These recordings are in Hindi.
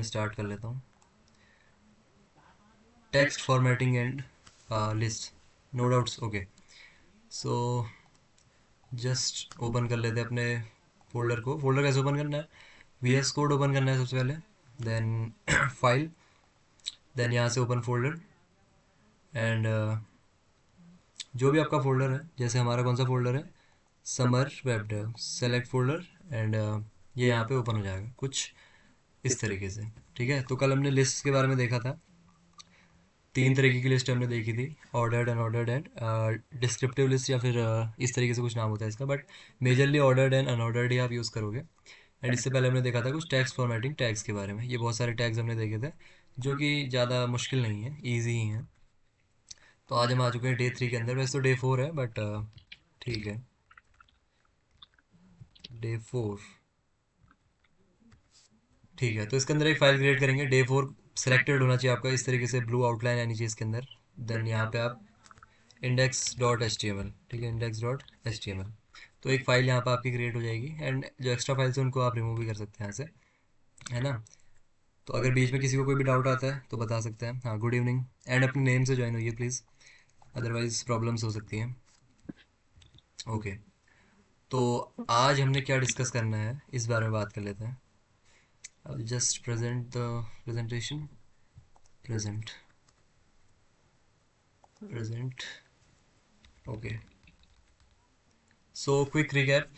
स्टार्ट कर लेता हूँ। Text formatting and list, no doubts. Okay, so just open कर लेते हैं अपने फोल्डर को। फोल्डर कैसे ओपन करना है? VS कोड ओपन करना है सबसे पहले, देन फाइल, देन यहाँ से ओपन फोल्डर एंड जो भी आपका फोल्डर है, जैसे हमारा कौन सा फोल्डर है, summer web dev, select folder and ये यहाँ पे ओपन हो जाएगा कुछ इस तरीके से। ठीक है, तो कल हमने लिस्ट के बारे में देखा था। 3 तरीके की लिस्ट हमने देखी थी, ordered, unordered and descriptive list, या फिर इस तरीके से कुछ नाम होता है इसका, but majorly ordered and unordered ही आप यूज़ करोगे। एंड इससे पहले हमने देखा था कुछ टैग्स फॉर्मेटिंग टैग्स के बारे में। ये बहुत सारे टैग्स हमने देखे थे जो कि ज़्यादा मुश्किल नहीं है, ईजी ही हैं। तो आज हम आ चुके हैं डे 3 के अंदर। वैसे तो डे 4 है, बट ठीक है, डे 4 ठीक है। तो इसके अंदर एक फाइल क्रिएट करेंगे। डे 4 सेलेक्टेड होना चाहिए आपका, इस तरीके से ब्लू आउटलाइन आनी चाहिए इसके अंदर। देन यहाँ पे आप index.html, ठीक है, index.html। तो एक फ़ाइल यहाँ पर आपकी क्रिएट हो जाएगी एंड जो एक्स्ट्रा फाइल्स हैं उनको आप रिमूव भी कर सकते हैं यहाँ से, है ना। तो अगर बीच में किसी को कोई भी डाउट आता है तो बता सकते हैं। हाँ, गुड इवनिंग, एंड अपने नेम से ज्वाइन होइए प्लीज़, अदरवाइज़ प्रॉब्लम्स हो सकती हैं। ओके, तो आज हमने क्या डिस्कस करना है इस बारे में बात कर लेते हैं। I just present the presentation, present, present. Okay, so quick recap,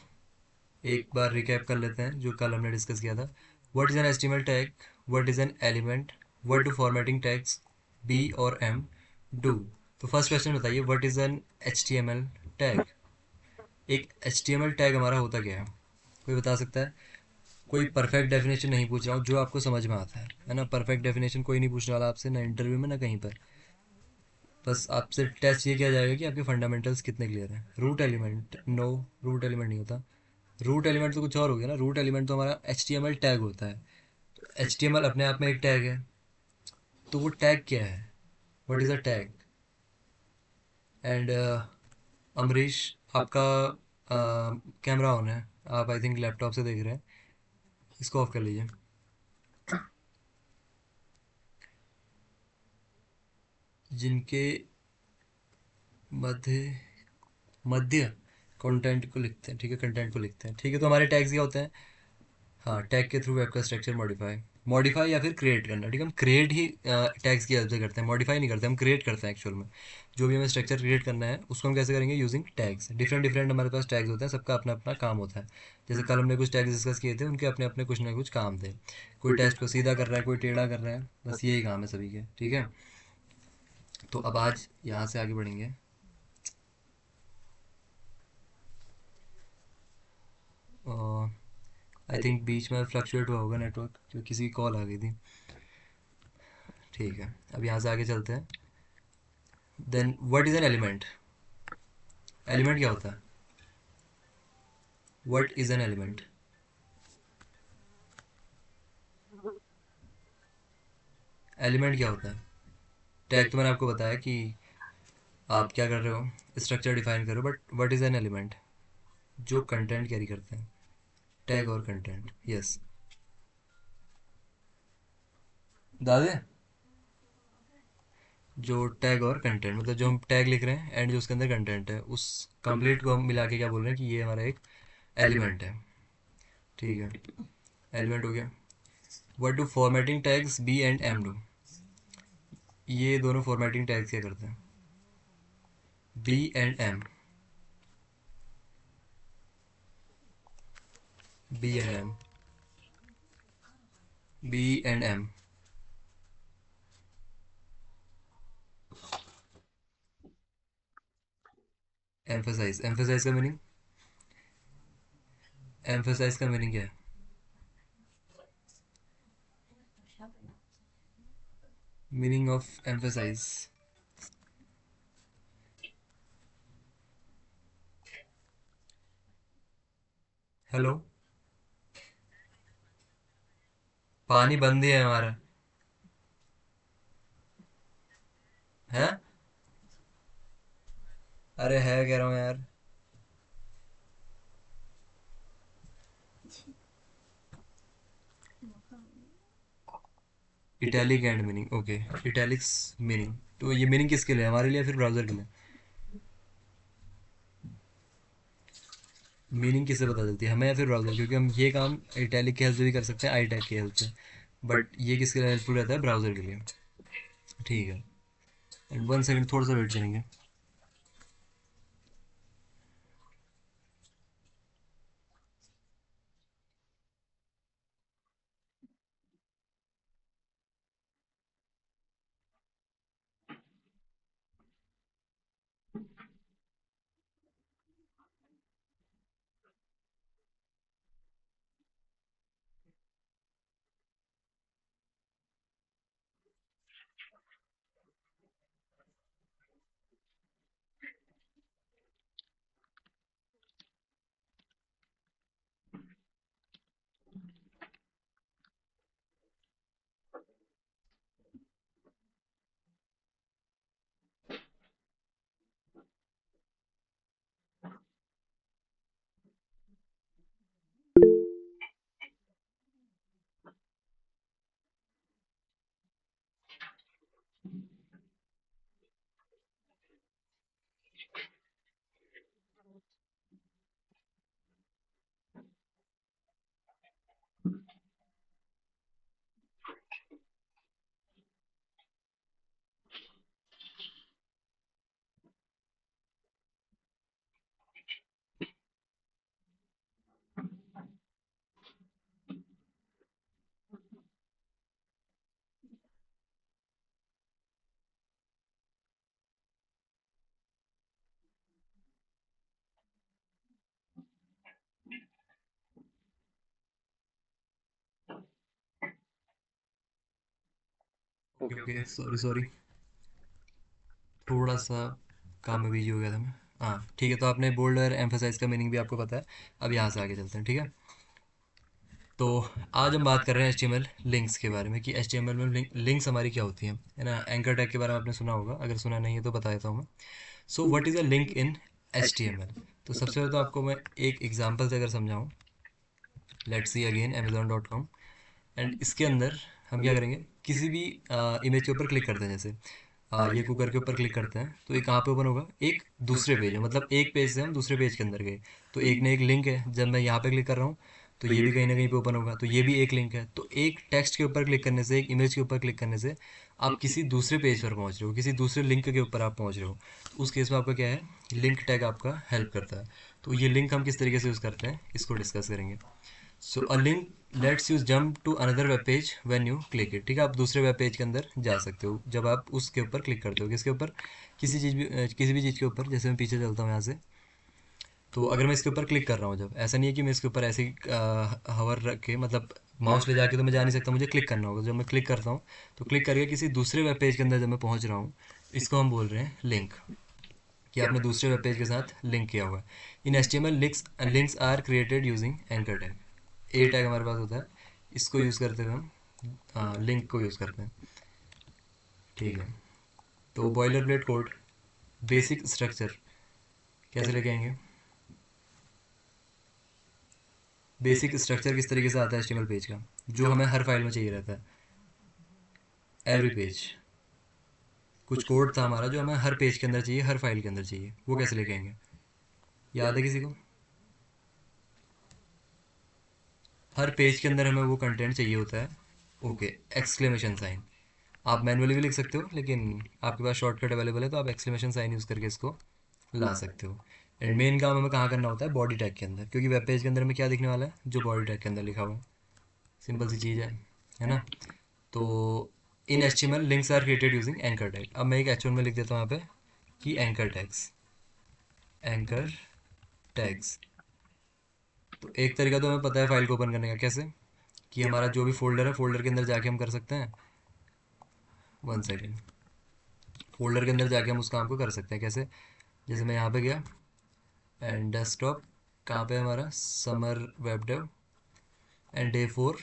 एक बार रिकैप कर लेते हैं जो कल हमने डिस्कस किया था। What is an HTML tag, what is an element, what do formatting tags B और एम डू। तो फर्स्ट क्वेश्चन बताइए, what is an HTML tag. एक एचटीएमएल टैग हमारा होता क्या है, कोई बता सकता है? कोई परफेक्ट डेफिनेशन नहीं पूछ रहा हूँ, जो आपको समझ में आता है ना। परफेक्ट डेफिनेशन कोई नहीं पूछने वाला आपसे, ना इंटरव्यू में ना कहीं पर। बस आपसे टेस्ट ये किया जाएगा कि आपके फंडामेंटल्स कितने क्लियर हैं। Root element, no, root element नहीं होता। रूट एलिमेंट तो कुछ और हो गया ना। रूट एलिमेंट तो हमारा एच टैग होता है। तो एच अपने आप में एक टैग है। तो वो टैग क्या है, what is a tag. And Amrish, आपका कैमरा ऑन है, आप आई थिंक लैपटॉप से देख रहे हैं, इसको ऑफ कर लीजिए। जिनके मध्य, मध्य कंटेंट को लिखते हैं, ठीक है, कंटेंट को लिखते हैं, ठीक है। तो हमारे टैग्स क्या होते हैं? हाँ, टैग के थ्रू वेब का स्ट्रक्चर मॉडिफाई, मॉडिफाई या फिर क्रिएट करना, ठीक है। हम क्रिएट ही टैग्स की हेल्प से करते हैं, मॉडिफाई नहीं करते, हम क्रिएट करते हैं एक्चुअल में। जो भी हमें स्ट्रक्चर क्रिएट करना है उसको हम कैसे करेंगे, यूजिंग टैग्स। डिफरेंट डिफरेंट हमारे पास टैग्स होते हैं, सबका अपना अपना काम होता है। जैसे कल हमने कुछ टैग्स डिस्कस किए थे, उनके अपने अपने कुछ ना कुछ काम थे। कोई टेक्स्ट को सीधा कर रहा है, कोई टेढ़ा कर रहा है, बस यही काम है सभी के, ठीक है। तो अब आज यहाँ से आगे बढ़ेंगे। आई थिंक बीच में फ्लक्चुएट हुआ होगा नेटवर्क, क्योंकि किसी की कॉल आ गई थी। ठीक है, अब यहाँ से आगे चलते हैं। Then what is an element. Element क्या होता है, what is an element. Element क्या होता है। टैग तो मैंने आपको बताया कि आप क्या कर रहे हो, स्ट्रक्चर डिफाइन करो, but what is an element, जो कंटेंट कैरी करते हैं, टैग और कंटेंट। यस, दादे, जो टैग और कंटेंट, मतलब जो हम टैग लिख रहे हैं एंड जो उसके अंदर कंटेंट है, उस कंप्लीट को हम मिला के क्या बोल रहे हैं कि ये हमारा एक एलिमेंट है, ठीक है। एलिमेंट हो गया। What do formatting tags B and M do. ये दोनों फॉर्मेटिंग टैग्स क्या करते हैं, B and M, B and M, B and M. Emphasize, emphasize का मीनिंग, एम्फेसाइज का मीनिंग क्या है? मीनिंग ऑफ एम्फेसाइज, हेलो, पानी बंद ही है हमारा, है। अरे है कह रहा हूँ यार। Italic and meaning, okay. Italics meaning, तो ये मीनिंग किसके लिए, हमारे लिए या फिर ब्राउज़र के लिए? मीनिंग किससे पता चलती है, हमें या फिर ब्राउज़र? क्योंकि हम ये काम इटैलिक की हेल्प से भी कर सकते हैं, आई टैग की हेल्प से, बट ये किसके लिए हेल्पफुल रहता है, ब्राउज़र के लिए। ठीक है, एंड 1 सेकंड थोड़ा सा वेट करेंगे। ओके ओके, सॉरी सॉरी, थोड़ा सा काम में बिजी हो गया था मैं। हाँ ठीक है, तो आपने बोल्ड और एम्फोसाइज का मीनिंग भी आपको पता है। अब यहाँ से आगे चलते हैं, ठीक है। तो आज हम बात कर रहे हैं HTML लिंक्स के बारे में, कि HTML में लिंक्स हमारी क्या होती हैं, है ना। एंकर टैग के बारे में आपने सुना होगा, अगर सुना नहीं है तो बता देता हूँ मैं। So what is a link in HTML? तो सबसे पहले तो आपको मैं एक एग्जांपल से अगर समझाऊँ, let's see again amazon.com, and इसके अंदर हम क्या करेंगे, किसी भी इमेज के ऊपर क्लिक करते हैं, जैसे ये कुकर के ऊपर क्लिक करते हैं, तो ये कहाँ पे ओपन होगा, एक दूसरे पेज में, मतलब एक पेज से हम दूसरे पेज के अंदर गए। तो एक ने एक लिंक है, जब मैं यहाँ पे क्लिक कर रहा हूँ तो ये भी कहीं ना कहीं पे ओपन होगा, तो ये भी एक लिंक है। तो एक टेक्स्ट के ऊपर क्लिक करने से, एक इमेज के ऊपर क्लिक करने से आप किसी दूसरे पेज पर पहुँच रहे हो, किसी दूसरे लिंक के ऊपर आप पहुँच रहे हो। तो उस केस में आपका क्या है, लिंक टैग आपका हेल्प करता है। तो ये लिंक हम किस तरीके से यूज़ करते हैं, इसको डिस्कस करेंगे। So a link lets you jump to another web page when you click it. ठीक है, आप दूसरे वेब पेज के अंदर जा सकते हो जब आप उसके ऊपर क्लिक करते हो। किसके ऊपर, किसी भी चीज़ के ऊपर। जैसे मैं पीछे चलता हूँ यहाँ से, तो अगर मैं इसके ऊपर क्लिक कर रहा हूँ, जब ऐसा नहीं है कि मैं इसके ऊपर ऐसे ही हवर रख के, मतलब माउस ले जाके तो मैं जा नहीं सकता, मुझे क्लिक करना होगा। जब मैं क्लिक करता हूँ तो क्लिक करके किसी दूसरे वेब पेज के अंदर जब मैं पहुँच रहा हूँ, इसको हम बोल रहे हैं लिंक, कि आपने दूसरे वेब पेज के साथ लिंक किया हुआ है। In HTML links are created using anchor tag. A tag हमारे पास होता है, इसको यूज़ करते हुए हम लिंक को यूज़ करते हैं। ठीक है, तो boiler plate code, basic structure कैसे लेके आएंगे। बेसिक स्ट्रक्चर किस तरीके से आता है HTML पेज का, जो हमें हर फाइल में चाहिए रहता है, एवरी पेज। कुछ कोड था हमारा जो हमें हर पेज के अंदर चाहिए, हर फाइल के अंदर चाहिए, वो कैसे लेके आएंगे, याद है किसी को? हर पेज के अंदर हमें वो कंटेंट चाहिए होता है, ओके, एक्सक्लेमेशन साइन। आप मैनुअली भी लिख सकते हो, लेकिन आपके पास शॉर्टकट अवेलेबल है तो आप एक्सक्लेमेशन साइन यूज़ करके इसको ला सकते हो। एंड मेन काम हमें कहाँ करना होता है, बॉडी टैग के अंदर, क्योंकि वेब पेज के अंदर में क्या दिखने वाला है, जो बॉडी टैग के अंदर लिखा हुआ है। सिंपल सी चीज़ है ना। तो in HTML links are created using anchor tag. अब मैं एक H1 में लिख देता हूँ यहाँ पे कि एंकर टैग्स, एंकर टैग्स। तो एक तरीका तो हमें पता है फाइल को ओपन करने का, कैसे, कि हमारा जो भी फोल्डर है, फोल्डर के अंदर जाके हम कर सकते हैं। 1 सेकेंड, फोल्डर के अंदर जाके हम उस काम को कर सकते हैं कैसे। जैसे मैं यहाँ पे गया, एंड डेस्कटॉप, कहाँ पे है हमारा, summer web dev and day 4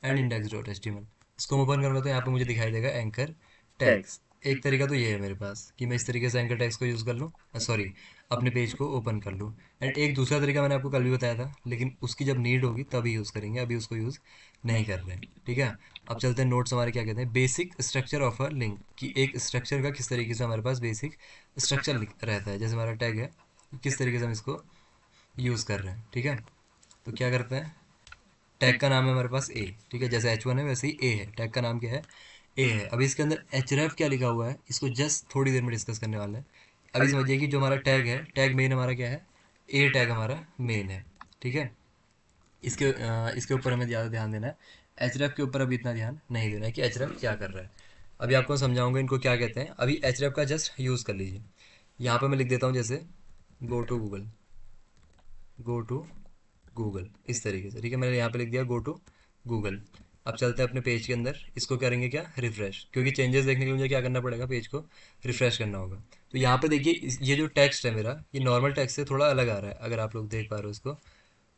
and index.html। इसको ओपन करूँगा तो यहाँ पे मुझे दिखाई देगा एंकर टैग्स। एक तरीका तो ये है मेरे पास कि मैं इस तरीके से एंकर टैग्स को यूज़ कर लूँ, सॉरी, अपने पेज को ओपन कर लूँ। एंड एक दूसरा तरीका मैंने आपको कल भी बताया था, लेकिन उसकी जब नीड होगी तभी यूज़ करेंगे, अभी उसको यूज़ नहीं कर रहे हैं। ठीक है, अब चलते हैं नोट्स हमारे क्या कहते हैं, basic structure of a link, कि एक स्ट्रक्चर का किस तरीके से हमारे पास बेसिक स्ट्रक्चर रहता है। जैसे हमारा टैग है, किस तरीके से हम इसको यूज़ कर रहे हैं। ठीक है, तो क्या करते हैं, टैग का नाम है हमारे पास ए। ठीक है, जैसे H1 है वैसे ही ए है, टैग का नाम क्या है, ए है। अभी इसके अंदर href क्या लिखा हुआ है, इसको जस्ट थोड़ी देर में डिस्कस करने वाले हैं। अभी समझिए कि जो हमारा टैग है, टैग मेन हमारा क्या है, ए टैग हमारा मेन है। ठीक है, इसके ऊपर हमें ज़्यादा ध्यान देना है, href के ऊपर अभी इतना ध्यान नहीं देना है कि href क्या कर रहा है। अभी आपको समझाऊंगा इनको क्या कहते हैं। अभी href का जस्ट यूज़ कर लीजिए। यहाँ पर मैं लिख देता हूँ जैसे go to Google, go to Google, इस तरीके से। ठीक है, मैंने यहाँ पे लिख दिया गो टू गूगल। अब चलते हैं अपने पेज के अंदर, इसको करेंगे क्या, रिफ्रेश, क्योंकि चेंजेस देखने के लिए मुझे क्या करना पड़ेगा, पेज को रिफ्रेश करना होगा। तो यहाँ पे देखिए ये जो टेक्स्ट है मेरा, ये नॉर्मल टेक्स्ट से थोड़ा अलग आ रहा है, अगर आप लोग देख पा रहे हो इसको।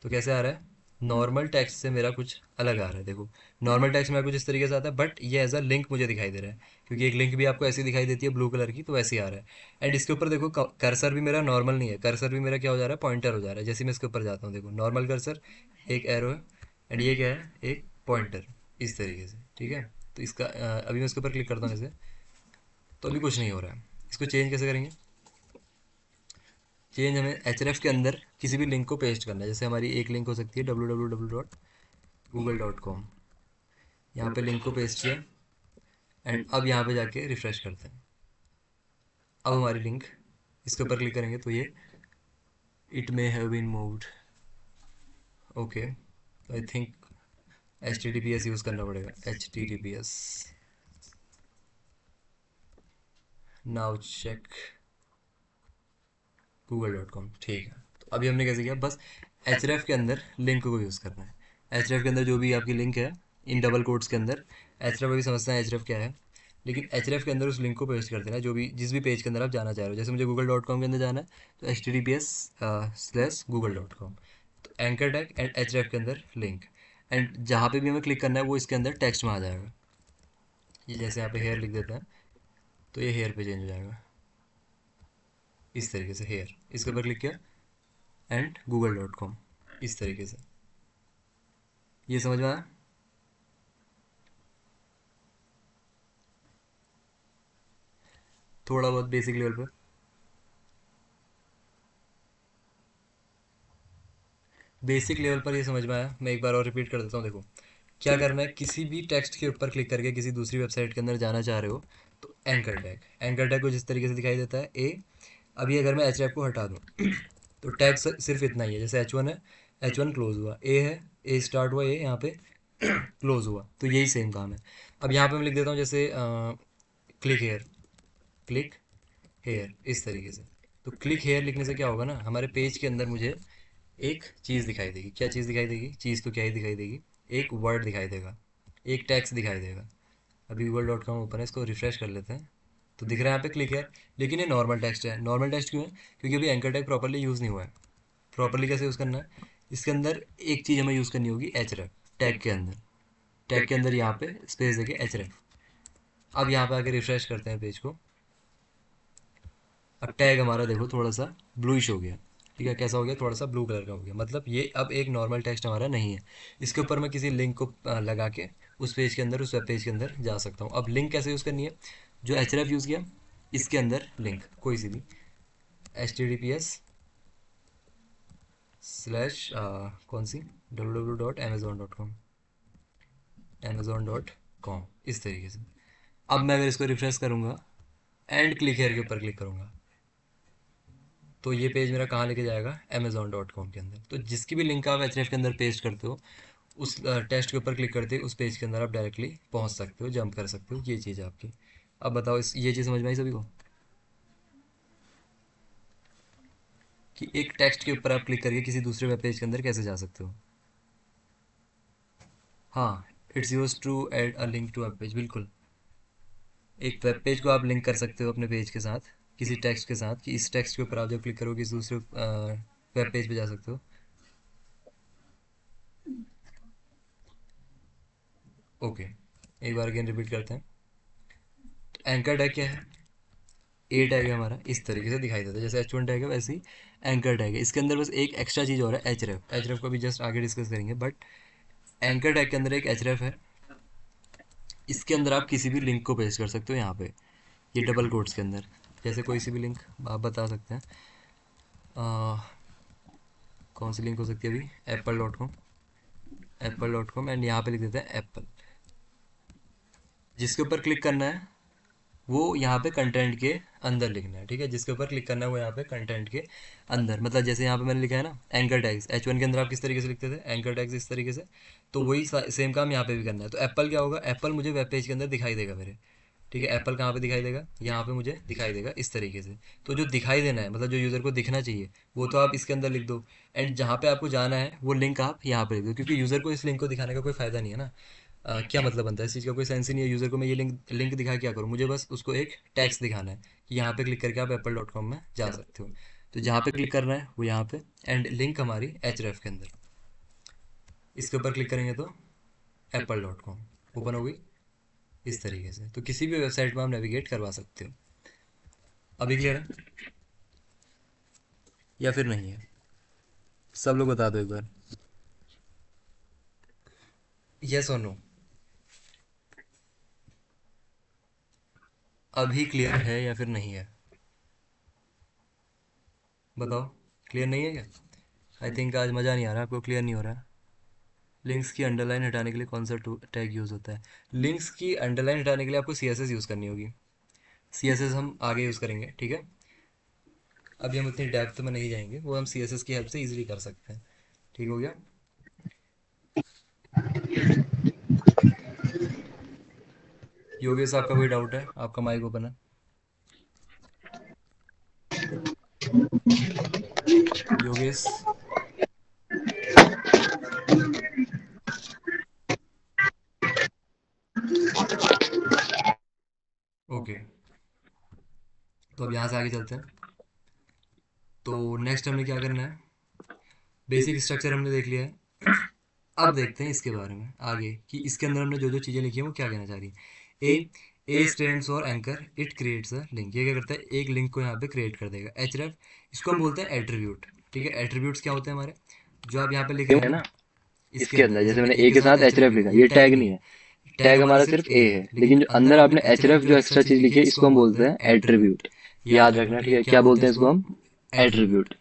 तो कैसे आ रहा है, नॉर्मल टेक्स्ट से मेरा कुछ अलग आ रहा है। देखो, नॉर्मल टेक्स्ट मेरा कुछ इस तरीके से आता है, बट ये एज अ लिंक मुझे दिखाई दे रहा है, क्योंकि एक लिंक भी आपको ऐसी दिखाई देती है ब्लू कलर की, तो वैसे ही आ रहा है। एंड इसके ऊपर देखो, कर्सर भी मेरा नॉर्मल नहीं है, कर्सर भी मेरा क्या हो जा रहा है, पॉइंटर हो जा रहा है। जैसे मैं इसके ऊपर जाता हूँ, देखो नॉर्मल कर्सर, एक एरो है, एंड ये क्या है, एक पॉइंटर, इस तरीके से। ठीक है, तो इसका अभी मैं इसके ऊपर क्लिक करता हूँ जैसे, तो अभी कुछ नहीं हो रहा है। इसको चेंज कैसे करेंगे, चेंज हमें href के अंदर किसी भी लिंक को पेस्ट करना है। जैसे हमारी एक लिंक हो सकती है www.google.com, यहाँ पे लिंक को पेस्ट किया, एंड अब यहाँ पे जाके रिफ्रेश करते हैं। अब हमारी लिंक, इसके ऊपर क्लिक करेंगे तो ये it may have been moved, okay, I think HTTPS use करना पड़ेगा, HTTPS, नाउ चेक google.com। ठीक है, तो अभी हमने कैसे किया, बस href के अंदर लिंक को यूज़ करना है। href के अंदर जो भी आपकी लिंक है, इन डबल कोट्स के अंदर, href अभी समझते हैं href क्या है, लेकिन href के अंदर उस लिंक को पेस्ट कर देना, जो भी जिस भी पेज के अंदर आप जाना चाह रहे हो। जैसे मुझे google.com के अंदर जाना है, तो https/google.com, तो एंकर टैग एंड href के अंदर लिंक, एंड जहाँ पे भी हमें क्लिक करना है वो इसके अंदर टेक्स्ट में आ जाएगा। ये जैसे यहाँ पे हेयर लिख देते हैं, तो ये हेयर पे चेंज हो जाएगा, इस तरीके से हेयर, इसके ऊपर क्लिक किया एंड google.com, इस तरीके से। ये समझ में आया, थोड़ा बहुत बेसिक लेवल पे। बेसिक लेवल पर ये समझ में आया, मैं एक बार और रिपीट कर देता हूँ। देखो, क्या करना है, किसी भी टेक्स्ट के ऊपर क्लिक करके किसी दूसरी वेबसाइट के अंदर जाना चाह रहे हो, तो एंकर टैग, एंकर टैग को जिस तरीके से दिखाई देता है ए। अभी अगर मैं href को हटा दूँ तो टैग सिर्फ इतना ही है, जैसे H1 है, H1 क्लोज हुआ, ए है, ए स्टार्ट हुआ, ए यहाँ पे क्लोज हुआ, तो यही सेम काम है। अब यहाँ पे मैं लिख देता हूँ जैसे क्लिक हेयर, क्लिक हेयर, इस तरीके से। तो क्लिक हेयर लिखने से क्या होगा ना, हमारे पेज के अंदर मुझे एक चीज़ दिखाई देगी। क्या चीज़ दिखाई देगी, चीज़ तो क्या ही दिखाई देगी, एक वर्ड दिखाई देगा, एक टेक्स्ट दिखाई देगा। अभी google.com ओपन है, इसको रिफ्रेश कर लेते हैं, तो दिख रहा है यहाँ पे क्लिक है, लेकिन ये नॉर्मल टेक्स्ट है। नॉर्मल टेक्स्ट क्यों है, क्योंकि अभी एंकर टैग प्रॉपरली यूज़ नहीं हुआ है। प्रॉपरली कैसे यूज़ करना है, इसके अंदर एक चीज़ हमें यूज़ करनी होगी, href, टैग के अंदर, टैग के अंदर यहाँ पे स्पेस देके href। अब यहाँ पे आके रिफ्रेश करते हैं पेज को, अब टैग हमारा देखो थोड़ा सा ब्लूइश हो गया। ठीक है, कैसा हो गया, थोड़ा सा ब्लू कलर का हो गया, मतलब ये अब एक नॉर्मल टेक्स्ट हमारा नहीं है। इसके ऊपर मैं किसी लिंक को लगा के उस पेज के अंदर, उस वेब पेज के अंदर जा सकता हूँ। अब लिंक कैसे यूज़ करनी है, जो href यूज़ किया, इसके अंदर लिंक कोई सी भी, HTTPS/ कौन सी, www.amazon.com, amazon.com, इस तरीके से। अब मैं अगर इसको रिफ्रेश करूँगा एंड क्लिक हेयर के ऊपर क्लिक करूँगा, तो ये पेज मेरा कहाँ लेके जाएगा, amazon.com के अंदर। तो जिसकी भी लिंक आप href के अंदर पेस्ट करते हो, उस टेस्ट के ऊपर क्लिक करते उस पेज के अंदर आप डायरेक्टली पहुँच सकते हो, जंप कर सकते हो। ये चीज़ है आपकी। अब बताओ, इस ये चीज़ समझ में आई सभी को, कि एक टेक्स्ट के ऊपर आप क्लिक करके किसी दूसरे वेब पेज के अंदर कैसे जा सकते हो। हाँ, it's use to add a link to web page, बिल्कुल। एक वेब पेज को आप लिंक कर सकते हो अपने पेज के साथ, किसी टेक्स्ट के साथ, कि इस टेक्स्ट के ऊपर आप जब क्लिक करोगे किसी दूसरे वेब पेज पे जा सकते हो। ओके, एक बार अगेन रिपीट करते हैं। एंकर टैग क्या है, ए टैग है हमारा, इस तरीके से दिखाई देता है। जैसे H1 टैग है वैसे ही एंकर टैग है। इसके अंदर बस एक एक्स्ट्रा चीज़ और है, एचरेफ को भी जस्ट आगे डिस्कस करेंगे। बट एंकर टैग के अंदर एक एचरेफ है, इसके अंदर आप किसी भी लिंक को पेस्ट कर सकते हो यहाँ पे, ये डबल कोट्स के अंदर। जैसे कोई सी भी लिंक आप बता सकते हैं, कौन सी लिंक हो सकती है अभी, apple.com एंड यहाँ पे लिख देते हैं एप्पल। जिसके ऊपर क्लिक करना है वो यहाँ पे कंटेंट के अंदर लिखना है, ठीक है। जिसके ऊपर क्लिक करना है वो यहाँ पे कंटेंट के अंदर, मतलब जैसे यहाँ पे मैंने लिखा है ना एंकर टैग्स, H1 के अंदर आप किस तरीके से लिखते थे एंकर टैग्स इस तरीके से, तो वही सेम काम यहाँ पे भी करना है। तो एप्पल क्या होगा, एप्पल मुझे वेब पेज के अंदर दिखाई देगा मेरे, ठीक है। एप्पल कहाँ पे दिखाई देगा, यहाँ पे मुझे दिखाई देगा इस तरीके से। तो जो दिखाई देना है, मतलब जो यूज़र को दिखना चाहिए वो तो आप इसके अंदर लिख दो, एंड जहाँ पे आपको जाना है वो लिंक आप यहाँ पे लिख दो, क्योंकि यूज़र को इस लिंक को दिखाने का कोई फ़ायदा नहीं है ना। क्या मतलब बनता है इस चीज़ का, कोई सेंस ही नहीं है। यूज़र को मैं ये लिंक दिखा क्या करूँ, मुझे बस उसको एक टैक्स दिखाना है कि यहाँ पे क्लिक करके आप apple.com में जा सकते हो। तो जहाँ पे क्लिक करना है वो यहाँ पे, एंड लिंक हमारी href के अंदर, इसके ऊपर क्लिक करेंगे तो apple.com ओपन हो गई इस तरीके से। तो किसी भी वेबसाइट में आप नेविगेट करवा सकते हो। अभी क्लियर है या फिर नहीं है, सब लोग बता दो एक बार, यस और नो। अभी क्लियर है या फिर नहीं है, बताओ। क्लियर नहीं है क्या, आई थिंक आज मज़ा नहीं आ रहा आपको, क्लियर नहीं हो रहा। लिंक्स की अंडरलाइन हटाने के लिए कौन सा टैग यूज़ होता है, लिंक्स की अंडरलाइन हटाने के लिए आपको CSS यूज़ करनी होगी। CSS हम आगे यूज़ करेंगे, ठीक है। अभी हम उतनी डेप्थ में नहीं जाएंगे, वो हम CSS की हेल्प से इजीली कर सकते हैं। ठीक हो गया। योगेश आपका कोई डाउट है, आपका माइक ओपन है। योगेश, ओके। तो अब यहाँ से आगे चलते हैं। तो नेक्स्ट हमने क्या करना है, बेसिक स्ट्रक्चर हमने देख लिया है। अब देखते हैं इसके बारे में आगे कि इसके अंदर हमने जो जो चीज़ें लिखी हैं वो क्या कहना चाह रही है। ए stands for anchor, it creates a link. ये क्या करता है, एक लिंक को यहाँ पे क्रिएट कर देगा। href, इसको हम बोलते हैं एट्रीब्यूट, ठीक है। एट्रीब्यूट्स क्या होते हैं हमारे, जो आप यहाँ पे लिख रहे हैं ना इसके अंदर, जैसे मैंने ए के साथ href लिखा, ये टैग नहीं है, टैग हमारा सिर्फ ए है, लेकिन जो अंदर आपने href जो एक्स्ट्रा चीज लिखी है इसको हम बोलते हैं एट्रीब्यूट। याद रखना, ठीक है। क्या बोलते हैं इसको हम, एट्रीब्यूट।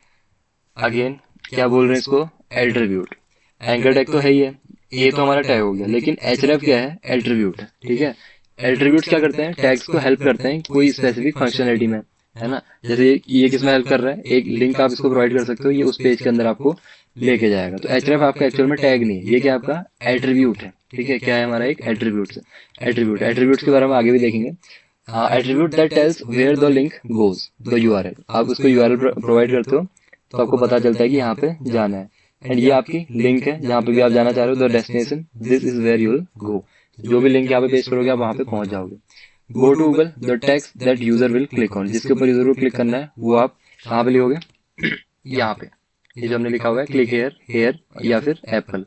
अगेन क्या बोल रहे हैं इसको, एट्रीब्यूट। एंकर टैग तो है ही है, ए तो हमारा टैग हो गया, लेकिन href क्या है, एट्रीब्यूट है, ठीक है। एट्रीब्यूट्स क्या करते हैं, टैग्स को हेल्प करते हैं कोई स्पेसिफिक फंक्शनलिटी में, है ना। जैसे ये किस में हेल्प कर रहा है, एक लिंक आप इसको प्रोवाइड कर सकते हो, ये उस पेज के अंदर आपको लेके जाएगा। तो href आपका एक्चुअल में टैग नहीं है, ये क्या आपका एट्रीब्यूट है, ठीक है। क्या है हमारा एक एट्रीब्यूट, एट्रीब्यूट्स के बारे में आगे भी देखेंगे। Attribute that tells where the link goes, the URL। आप उसको URL प्रोवाइड करते हो तो आपको पता चलता है कि यहाँ पे जाना है, एंड ये आपकी लिंक है जहाँ पे भी आप जाना चाह रहे हो, the destination, this is where you will go. जो भी लिंक यहाँ पे पेस्ट करोगे आप वहाँ पे पहुंच जाओगे। Go to Google, the text that user will click on, जिसके ऊपर यूजर को क्लिक करना है वो आप कहाँ पे लिखोगे, यहाँ पे। ये जो हमने लिखा हुआ है क्लिक हेयर, हेयर या फिर एप्पल,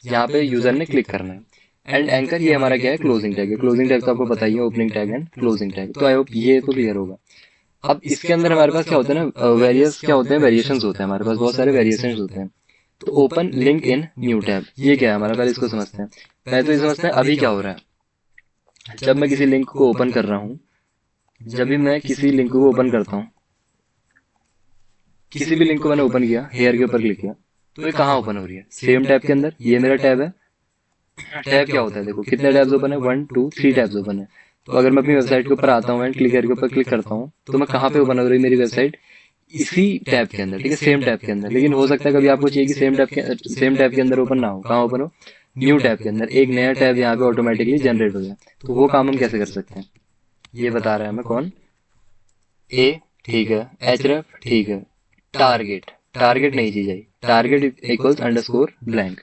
यहाँ पे यूजर ने क्लिक करना है। एंड एंकर ये हमारा क्या है, क्लोजिंग टैग है। क्लोजिंग टैग तो आपको पता ही है, opening tag and closing tag. तो आई होप ये तो क्लियर होगा। अब इसके अंदर हमारे पास क्या होता है ना, वेरियस क्या होते हैं, वेरिएशंस होते हैं हमारे पास, बहुत सारे वेरिएशंस होते हैं। तो open link in new tab, ये क्या है हमारा, पहले इसको समझते हैं। पहले तो ये समझते हैं अभी क्या हो रहा है। जब मैं किसी लिंक को ओपन कर रहा हूँ, जब भी मैं किसी लिंक को ओपन करता हूँ, किसी भी लिंक को मैंने ओपन किया, हेयर के ऊपर क्लिक किया, तो ये कहाँ ओपन हो रही है, सेम टैब के अंदर। ये मेरा टैब है। टैब क्या होता है, देखो कितने टैब्स ओपन है, 1 2 3 टैब्स ओपन है। तो अगर मैं अपनी वेबसाइट के ऊपर आता हूँ एंड क्लिक हेयर के ऊपर क्लिक करता हूँ, तो मैं कहाँ पे ओपन हो रही है मेरी वेबसाइट, इसी टैब के अंदर, ठीक है, सेम टैब के अंदर। लेकिन हो सकता है कभी आपको चाहिए कि सेम टैब के अंदर ओपन ना हो, कहाँ ओपन हो, न्यू टैब के अंदर। एक नया टैब यहाँ पे ऑटोमेटिकली जनरेट हो जाए। तो वो काम हम कैसे कर सकते हैं, ये बता रहे हैं हमें कौन, ए, ठीक है, href, ठीक है, टारगेट, टारगेट नहीं चीज आई, target equals underscore blank.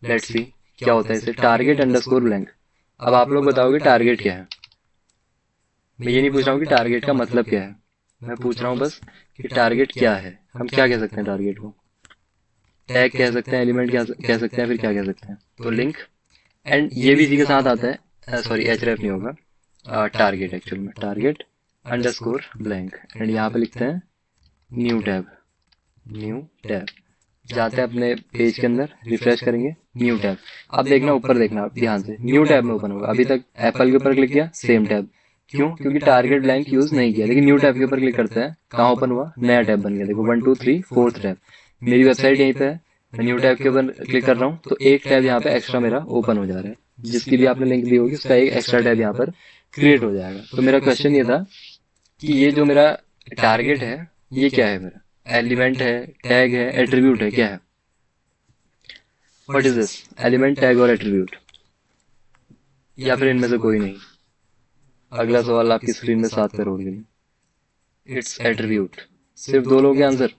Let's see क्या होता है इसे, टारगेट अंडरस्कोर ब्लैंक। अब आप लोग बताओगे टारगेट क्या है। मैं ये नहीं पूछ रहा हूँ कि टारगेट का मतलब क्या है, मैं पूछ रहा हूँ बस कि टारगेट क्या है। हम क्या कह सकते हैं टारगेट को, टैग कह सकते हैं, एलिमेंट कह सकते हैं, फिर क्या कह सकते हैं, तो लिंक। एंड ये भी इसी के साथ आता है, सॉरी href नहीं होगा, टारगेट, एक्चुअल में टारगेट अंडरस्कोर ब्लैंक, एंड यहाँ पे लिखते हैं न्यू टैब, न्यू टैब। जाते हैं अपने पेज के अंदर, रिफ्रेश करेंगे, न्यू टैब। अब देखना ऊपर, देखना आप ध्यान से, न्यू टैब में ओपन होगा। अभी तक एप्पल के ऊपर क्लिक किया, सेम टैब। क्यों? क्योंकि टारगेट ब्लैंक यूज नहीं किया, लेकिन न्यू टैब के ऊपर क्लिक करते हैं, कहाँ ओपन हुआ, नया टैब बन गया। देखो 1 2 3 4th टैब, मेरी वेबसाइट यहीं पे है, मैं न्यू टैब के ऊपर क्लिक कर रहा हूँ तो एक टैब यहाँ पे एक्स्ट्रा मेरा ओपन हो जा रहा है। जिसकी भी आपने लिंक दी होगी उसका एक एक्स्ट्रा टैब यहाँ पर क्रिएट हो जाएगा। तो मेरा क्वेश्चन ये था कि ये जो मेरा टारगेट है ये क्या है, मेरा एलिमेंट है, टैग है, एट्रीब्यूट है, क्या है? What is this? Element, tag और एट्रीब्यूट, या फिर इनमें से कोई नहीं? अगला सवाल आपकी स्क्रीन में 7 करोड़ के लिए, इट्स एट्रीब्यूट। सिर्फ 2 लोगों के answer.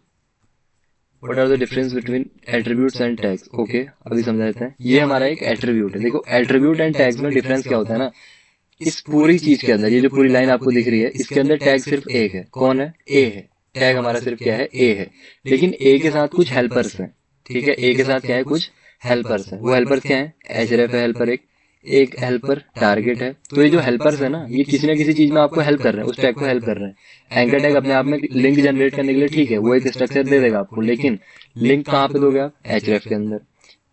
What are the difference between attributes and tags? Okay, अभी समझा देते हैं। ये हमारा एक एट्रीब्यूट है। देखो एट्रीब्यूट एंड टैग्स में डिफरेंस क्या होता है ना, इस पूरी चीज के अंदर, ये जो पूरी लाइन आपको दिख रही है, इसके अंदर टैग सिर्फ एक है। कौन है? ए है। टैग हमारा सिर्फ क्या है? ए है। लेकिन ए के साथ कुछ हेल्पर्स हैं, ठीक है? ए के साथ क्या है? कुछ हेल्पर्स हैं। वो हेल्पर्स क्या है? एचरेफ है हेल्पर, एक हेल्पर टारगेट है। तो ये जो हेल्पर्स है ना, ये किसी ना किसी चीज में आपको हेल्प कर रहे हैं, उस टैग को हेल्प कर रहे हैं। एंकर टैग अपने आप में लिंक जनरेट करने के लिए ठीक है, वो एक स्ट्रक्चर दे देगा आपको, लेकिन लिंक कहाँ पे दोगे आप? एचरेफ के अंदर।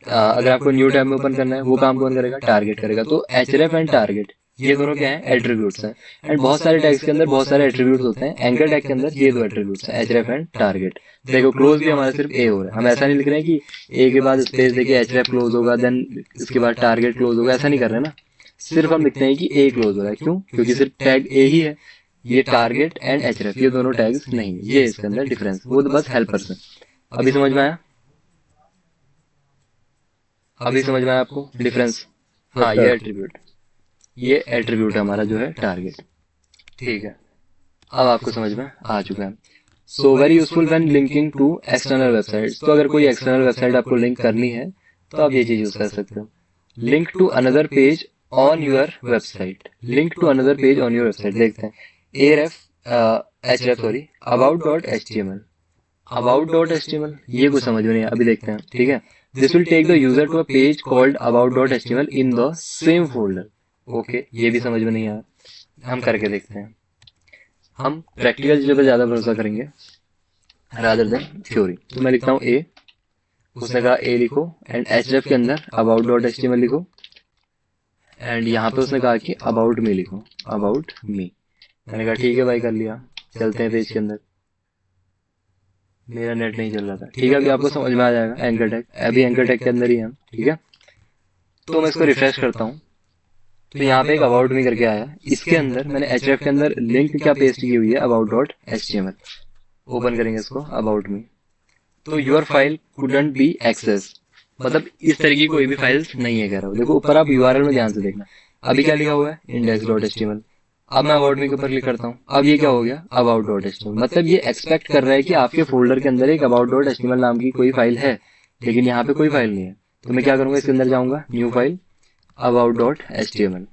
अगर आपको न्यू टैब में ओपन करना है, वो काम कौन करेगा? टारगेट करेगा। तो एचरेफ एंड टारगेट ये दोनों क्या है? एट्रीब्यूट्स हैं। एंड बहुत सारे टैग्स के अंदर बहुत सारे एट्रीब्यूट्स होते हैं। एंकर टैग के अंदर ये 2 एट्रीब्यूट्स हैं, एचरेफ एंड टारगेट। देखो क्लोज भी हमारा सिर्फ ए हो रहा है। हम ऐसा नहीं लिख रहे हैं कि ए के बाद स्पेस देके एचरेफ क्लोज होगा, देन इसके बाद टारगेट क्लोज होगा, ऐसा नहीं कर रहे ना। सिर्फ हम लिखते हैं कि ए क्लोज हो रहा है। क्यों? क्योंकि सिर्फ टैग ए ही है। ये टारगेट एंड एचरेफ ये दोनों टैग्स नहीं, ये इसके अंदर डिफरेंस, वो तो बस हेल्पर्स है। अभी समझ में आया? अभी समझ में आया आपको डिफरेंस? हाँ, ये एट्रीब्यूट, ये एट्रीब्यूट हमारा जो है टारगेट, ठीक है? अब आपको समझ में आ चुका है। So very useful when linking to external websites. तो अगर कोई एक्सटर्नल वेबसाइट आपको लिंक करनी है तो आप ये चीज यूज कर सकते हो। Link to another page on your website, link to another page on your website. देखते हैं, href href sorry, about dot H T M L, about dot H T M L, ये कुछ समझ में नहीं है, अभी देखते हैं, ठीक है? This will take the user to a page called about dot H T M L in the same folder. Okay, ये भी समझ में नहीं आया, हम करके देखते हैं। हम प्रैक्टिकल चीजों पर ज्यादा भरोसा करेंगे रादर देन थ्योरी। तो मैं लिखता हूँ ए, उसने कहा ए लिखो, एंड एचरेफ के अंदर about dot H T M L लिखो, एंड यहाँ पे उसने कहा कि अबाउट मी लिखो, अबाउट मी। मैंने कहा ठीक है भाई, कर लिया। चलते हैं पेज के अंदर। मेरा नेट नहीं चल रहा था, ठीक है? अभी आपको समझ में आ जाएगा एंकर टैग, अभी एंकर टैग के अंदर ही है हम, ठीक है? तो मैं इसको रिफ्रेश करता हूँ, तो यहाँ पे एक अबाउट मी करके आया। इसके अंदर मैंने एचरेफ के अंदर लिंक क्या पेस्ट की हुई है? About dot H T M L. Open करेंगे इसको, अबाउट मी। तो your file couldn't be access, मतलब इस तरह की कोई भी फाइल्स नहीं है कह रहा हूँ। देखो ऊपर आप यूआरएल में ध्यान से देखना, अभी क्या लिखा हुआ है? Index dot H T M L. अब मैं अबाउट मी के ऊपर क्लिक करता हूँ, अब ये क्या हो गया? About dot H T M L. मतलब ये एक्सपेक्ट कर रहा है कि आपके फोल्डर के अंदर एक about dot H T M L नाम की कोई फाइल है, लेकिन यहाँ पे कोई फाइल नहीं है। तो मैं क्या करूंगा? इसके अंदर जाऊंगा, new file, about dot H T M L,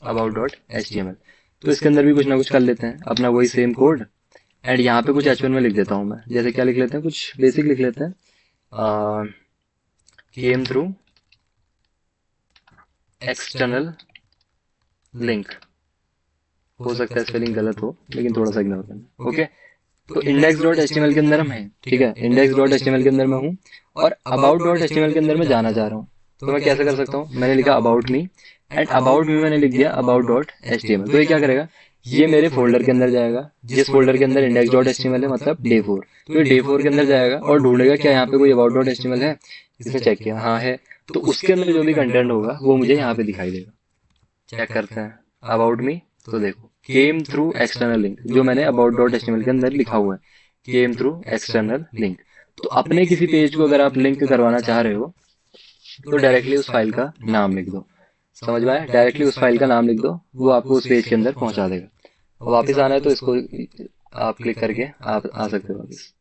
about dot H T M L. तो इसके अंदर भी कुछ ना कुछ कर लेते हैं, अपना वही सेम कोड, एंड यहाँ पे कुछ H1 में लिख देता हूँ मैं। जैसे क्या लिख लेते हैं? कुछ बेसिक लिख लेते हैं, केम थ्रू एक्सटर्नल लिंक। हो सकता है स्पेलिंग गलत हो, लेकिन थोड़ा सा इग्नोर करना, ओके? तो index dot H T M L के अंदर हम हैं, ठीक है? Index dot H T M L के अंदर मैं हूँ, और about dot H T M L के अंदर मैं जाना चाह रहा हूँ। तो मैं कैसे कर सकता हूँ? मैंने लिखा about me, and about me मैंने लिख दिया about dot H T M L. तो ये क्या करेगा? ये मेरे फोल्डर के अंदर जाएगा, जिस फोल्डर के अंदर index dot H T M L है, मतलब डे 4। तो ये डे 4 के अंदर जाएगा और ढूंढेगा क्या यहाँ पे कोई about dot H T M L है। इसने चेक किया, हाँ है, तो उसके अंदर जो भी कंटेंट होगा वो मुझे यहाँ पे दिखाई देगा। चेक करते हैं अबाउट मी, तो देखो केम थ्रू एक्सटर्नल लिंक, जो मैंने about dot H T M L के अंदर लिखा हुआ है, केम थ्रू एक्सटर्नल लिंक। तो अपने किसी पेज को अगर आप लिंक करवाना चाह रहे हो तो डायरेक्टली उस फाइल का नाम लिख दो, समझ में आया? डायरेक्टली उस फाइल का नाम लिख दो, वो आपको उस पेज के अंदर पहुंचा देगा। और वापस आना है तो इसको आप क्लिक करके आप आ सकते हो वापस।